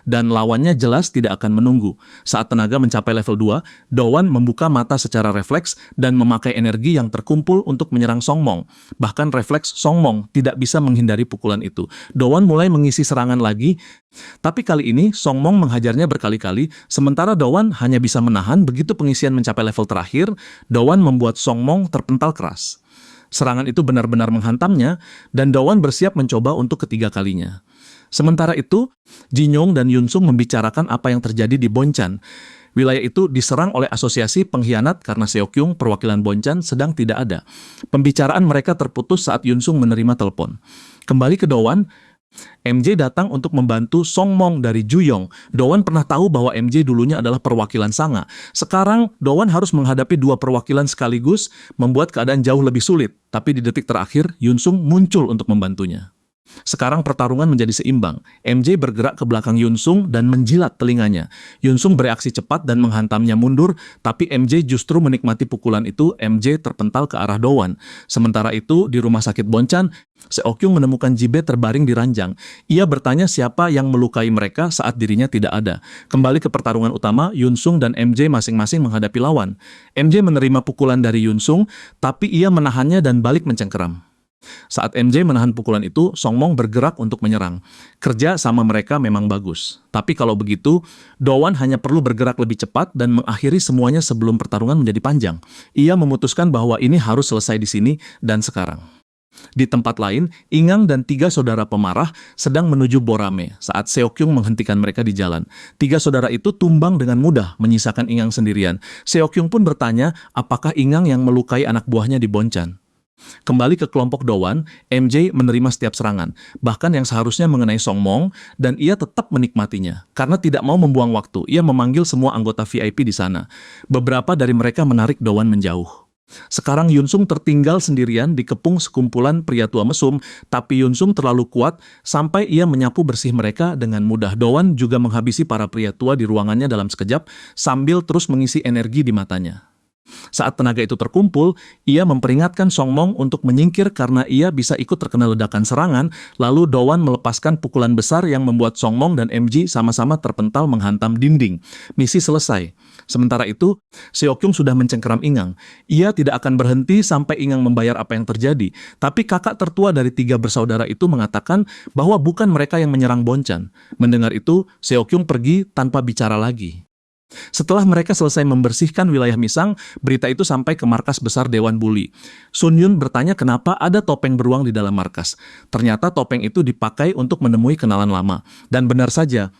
Dan lawannya jelas tidak akan menunggu. Saat tenaga mencapai level 2, Do-won membuka mata secara refleks dan memakai energi yang terkumpul untuk menyerang Song Mong. Bahkan refleks Song Mong tidak bisa menghindari pukulan itu. Do-won mulai mengisi serangan lagi, tapi kali ini Song Mong menghajarnya berkali-kali, sementara Do-won hanya bisa menahan. Begitu pengisian mencapai level terakhir, Do-won membuat Song Mong terpental keras. Serangan itu benar-benar menghantamnya, dan Do-won bersiap mencoba untuk ketiga kalinya. Sementara itu, Jin Yong dan Yun Sung membicarakan apa yang terjadi di Bonchan. Wilayah itu diserang oleh asosiasi pengkhianat karena Seok-kyung, perwakilan Bonchan, sedang tidak ada. Pembicaraan mereka terputus saat Yun Sung menerima telepon. Kembali ke Do-won, MJ datang untuk membantu Song Mong dari Juyong. Do-won pernah tahu bahwa MJ dulunya adalah perwakilan Sanga. Sekarang, Do-won harus menghadapi dua perwakilan sekaligus, membuat keadaan jauh lebih sulit. Tapi di detik terakhir, Yun Sung muncul untuk membantunya. Sekarang pertarungan menjadi seimbang. MJ bergerak ke belakang Yun Sung dan menjilat telinganya. Yun Sung bereaksi cepat dan menghantamnya mundur, tapi MJ justru menikmati pukulan itu. MJ terpental ke arah Do-won. Sementara itu, di rumah sakit Bonchan, Seok-kyung menemukan Jibe terbaring di ranjang. Ia bertanya siapa yang melukai mereka saat dirinya tidak ada. Kembali ke pertarungan utama, Yun Sung dan MJ masing-masing menghadapi lawan. MJ menerima pukulan dari Yun Sung, tapi ia menahannya dan balik mencengkeram. Saat MJ menahan pukulan itu, Song Mong bergerak untuk menyerang. Kerja sama mereka memang bagus. Tapi kalau begitu, Do-won hanya perlu bergerak lebih cepat dan mengakhiri semuanya sebelum pertarungan menjadi panjang. Ia memutuskan bahwa ini harus selesai di sini dan sekarang. Di tempat lain, Ingang dan tiga saudara pemarah sedang menuju Borame saat Seok-kyung menghentikan mereka di jalan. Tiga saudara itu tumbang dengan mudah, menyisakan Ingang sendirian. Seok-kyung pun bertanya apakah Ingang yang melukai anak buahnya di Bonchan. Kembali ke kelompok Do-won, MJ menerima setiap serangan, bahkan yang seharusnya mengenai Song Mong, dan ia tetap menikmatinya. Karena tidak mau membuang waktu, ia memanggil semua anggota VIP di sana. Beberapa dari mereka menarik Do-won menjauh. Sekarang Yun Sung tertinggal sendirian dikepung sekumpulan pria tua mesum, tapi Yun Sung terlalu kuat sampai ia menyapu bersih mereka dengan mudah. Do-won juga menghabisi para pria tua di ruangannya dalam sekejap, sambil terus mengisi energi di matanya. Saat tenaga itu terkumpul, ia memperingatkan Song Mong untuk menyingkir karena ia bisa ikut terkena ledakan serangan, lalu Do-won melepaskan pukulan besar yang membuat Song Mong dan MJ sama-sama terpental menghantam dinding. Misi selesai. Sementara itu, Seok-kyung sudah mencengkeram Ingang. Ia tidak akan berhenti sampai Ingang membayar apa yang terjadi, tapi kakak tertua dari tiga bersaudara itu mengatakan bahwa bukan mereka yang menyerang Bonchan. Mendengar itu, Seok-kyung pergi tanpa bicara lagi. Setelah mereka selesai membersihkan wilayah Misang, berita itu sampai ke markas besar Dewan Buli. Sun Yun bertanya kenapa ada topeng beruang di dalam markas. Ternyata topeng itu dipakai untuk menemui kenalan lama. Dan benar saja,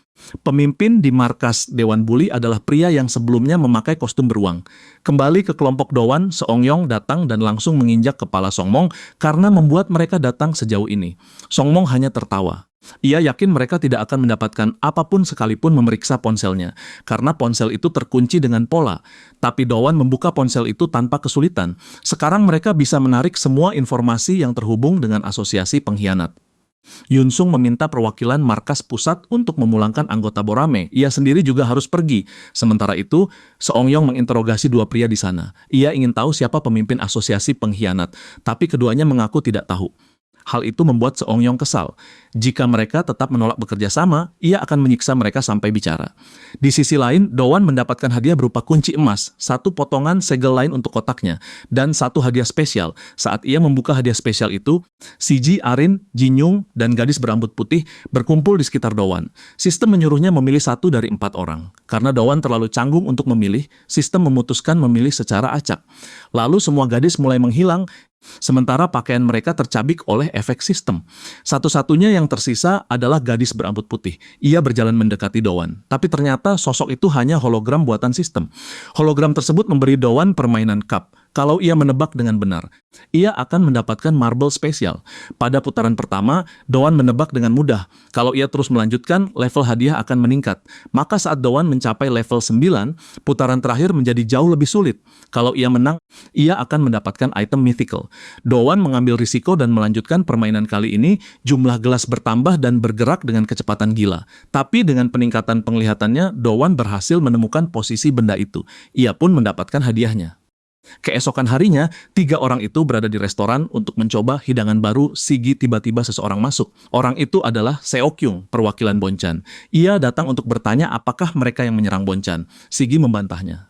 pemimpin di markas Dewan Buli adalah pria yang sebelumnya memakai kostum beruang. Kembali ke kelompok Dowan, Seong Yong datang dan langsung menginjak kepala Song Mong karena membuat mereka datang sejauh ini. Song Mong hanya tertawa. Ia yakin mereka tidak akan mendapatkan apapun sekalipun memeriksa ponselnya, karena ponsel itu terkunci dengan pola. Tapi Dowan membuka ponsel itu tanpa kesulitan. Sekarang mereka bisa menarik semua informasi yang terhubung dengan asosiasi pengkhianat. Yun Sung meminta perwakilan markas pusat untuk memulangkan anggota Borame. Ia sendiri juga harus pergi. Sementara itu, Seong Yong menginterogasi dua pria di sana. Ia ingin tahu siapa pemimpin asosiasi pengkhianat, tapi keduanya mengaku tidak tahu. Hal itu membuat Seong Yong kesal. Jika mereka tetap menolak bekerja sama, ia akan menyiksa mereka sampai bicara. Di sisi lain, Dowan mendapatkan hadiah berupa kunci emas, satu potongan segel lain untuk kotaknya, dan satu hadiah spesial. Saat ia membuka hadiah spesial itu, Siji, Arin, Jin Yung, dan gadis berambut putih berkumpul di sekitar Dowan. Sistem menyuruhnya memilih satu dari 4 orang. Karena Dowan terlalu canggung untuk memilih, sistem memutuskan memilih secara acak. Lalu semua gadis mulai menghilang, sementara pakaian mereka tercabik oleh efek sistem. Satu-satunya yang tersisa adalah gadis berambut putih. Ia berjalan mendekati Dowan. Tapi ternyata sosok itu hanya hologram buatan sistem. Hologram tersebut memberi Dowan permainan cup. Kalau ia menebak dengan benar, ia akan mendapatkan marble spesial. Pada putaran pertama, Dowan menebak dengan mudah. Kalau ia terus melanjutkan, level hadiah akan meningkat. Maka saat Dowan mencapai level 9, putaran terakhir menjadi jauh lebih sulit. Kalau ia menang, ia akan mendapatkan item mythical. Dowan mengambil risiko dan melanjutkan permainan kali ini, jumlah gelas bertambah dan bergerak dengan kecepatan gila. Tapi dengan peningkatan penglihatannya, Dowan berhasil menemukan posisi benda itu. Ia pun mendapatkan hadiahnya. Keesokan harinya, 3 orang itu berada di restoran untuk mencoba hidangan baru. Sigi tiba-tiba seseorang masuk. Orang itu adalah Seo Kyung, perwakilan Bonchan. Ia datang untuk bertanya apakah mereka yang menyerang Bonchan. Sigi membantahnya.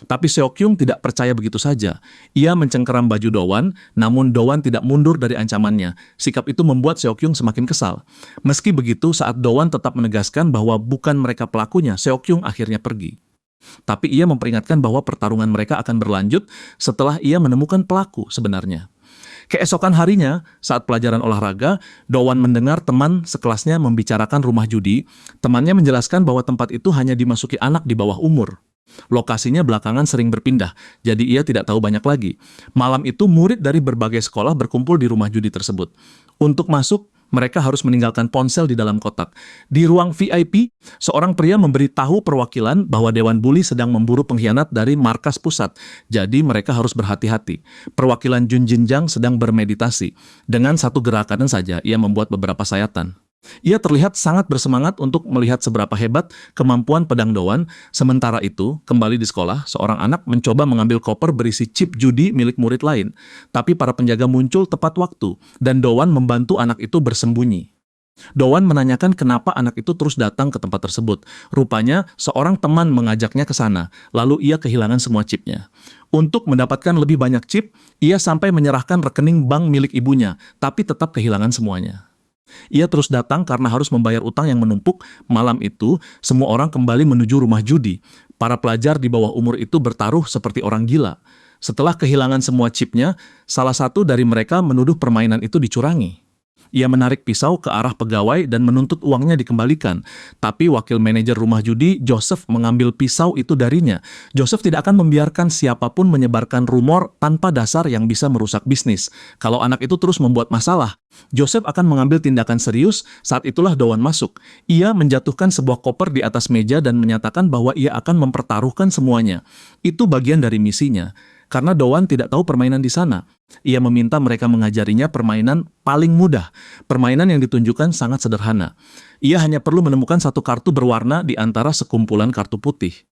Tapi Seo Kyung tidak percaya begitu saja. Ia mencengkeram baju Dowan, namun Dowan tidak mundur dari ancamannya. Sikap itu membuat Seo Kyung semakin kesal. Meski begitu, saat Dowan tetap menegaskan bahwa bukan mereka pelakunya, Seo Kyung akhirnya pergi. Tapi ia memperingatkan bahwa pertarungan mereka akan berlanjut setelah ia menemukan pelaku sebenarnya. Keesokan harinya, saat pelajaran olahraga, Dowan mendengar teman sekelasnya membicarakan rumah judi. Temannya menjelaskan bahwa tempat itu hanya dimasuki anak di bawah umur. Lokasinya belakangan sering berpindah, jadi ia tidak tahu banyak lagi. Malam itu murid dari berbagai sekolah berkumpul di rumah judi tersebut. Untuk masuk, mereka harus meninggalkan ponsel di dalam kotak. Di ruang VIP, seorang pria memberitahu perwakilan bahwa Dewan Buli sedang memburu pengkhianat dari markas pusat. Jadi mereka harus berhati-hati. Perwakilan Jun Jinjang sedang bermeditasi. Dengan satu gerakan saja, ia membuat beberapa sayatan. Ia terlihat sangat bersemangat untuk melihat seberapa hebat kemampuan pedang Dowan. Sementara itu, kembali di sekolah, seorang anak mencoba mengambil koper berisi chip judi milik murid lain. Tapi para penjaga muncul tepat waktu, dan Dowan membantu anak itu bersembunyi. Dowan menanyakan kenapa anak itu terus datang ke tempat tersebut. Rupanya, seorang teman mengajaknya ke sana, lalu ia kehilangan semua chipnya. Untuk mendapatkan lebih banyak chip, ia sampai menyerahkan rekening bank milik ibunya, tapi tetap kehilangan semuanya. Ia terus datang karena harus membayar utang yang menumpuk. Malam itu, semua orang kembali menuju rumah judi. Para pelajar di bawah umur itu bertaruh seperti orang gila. Setelah kehilangan semua chipnya, salah satu dari mereka menuduh permainan itu dicurangi. Ia menarik pisau ke arah pegawai dan menuntut uangnya dikembalikan. Tapi wakil manajer rumah judi, Joseph, mengambil pisau itu darinya. Joseph tidak akan membiarkan siapapun menyebarkan rumor tanpa dasar yang bisa merusak bisnis. Kalau anak itu terus membuat masalah, Joseph akan mengambil tindakan serius. Saat itulah Dowan masuk. Ia menjatuhkan sebuah koper di atas meja dan menyatakan bahwa ia akan mempertaruhkan semuanya. Itu bagian dari misinya. Karena Dowan tidak tahu permainan di sana. Ia meminta mereka mengajarinya permainan paling mudah. Permainan yang ditunjukkan sangat sederhana. Ia hanya perlu menemukan satu kartu berwarna di antara sekumpulan kartu putih.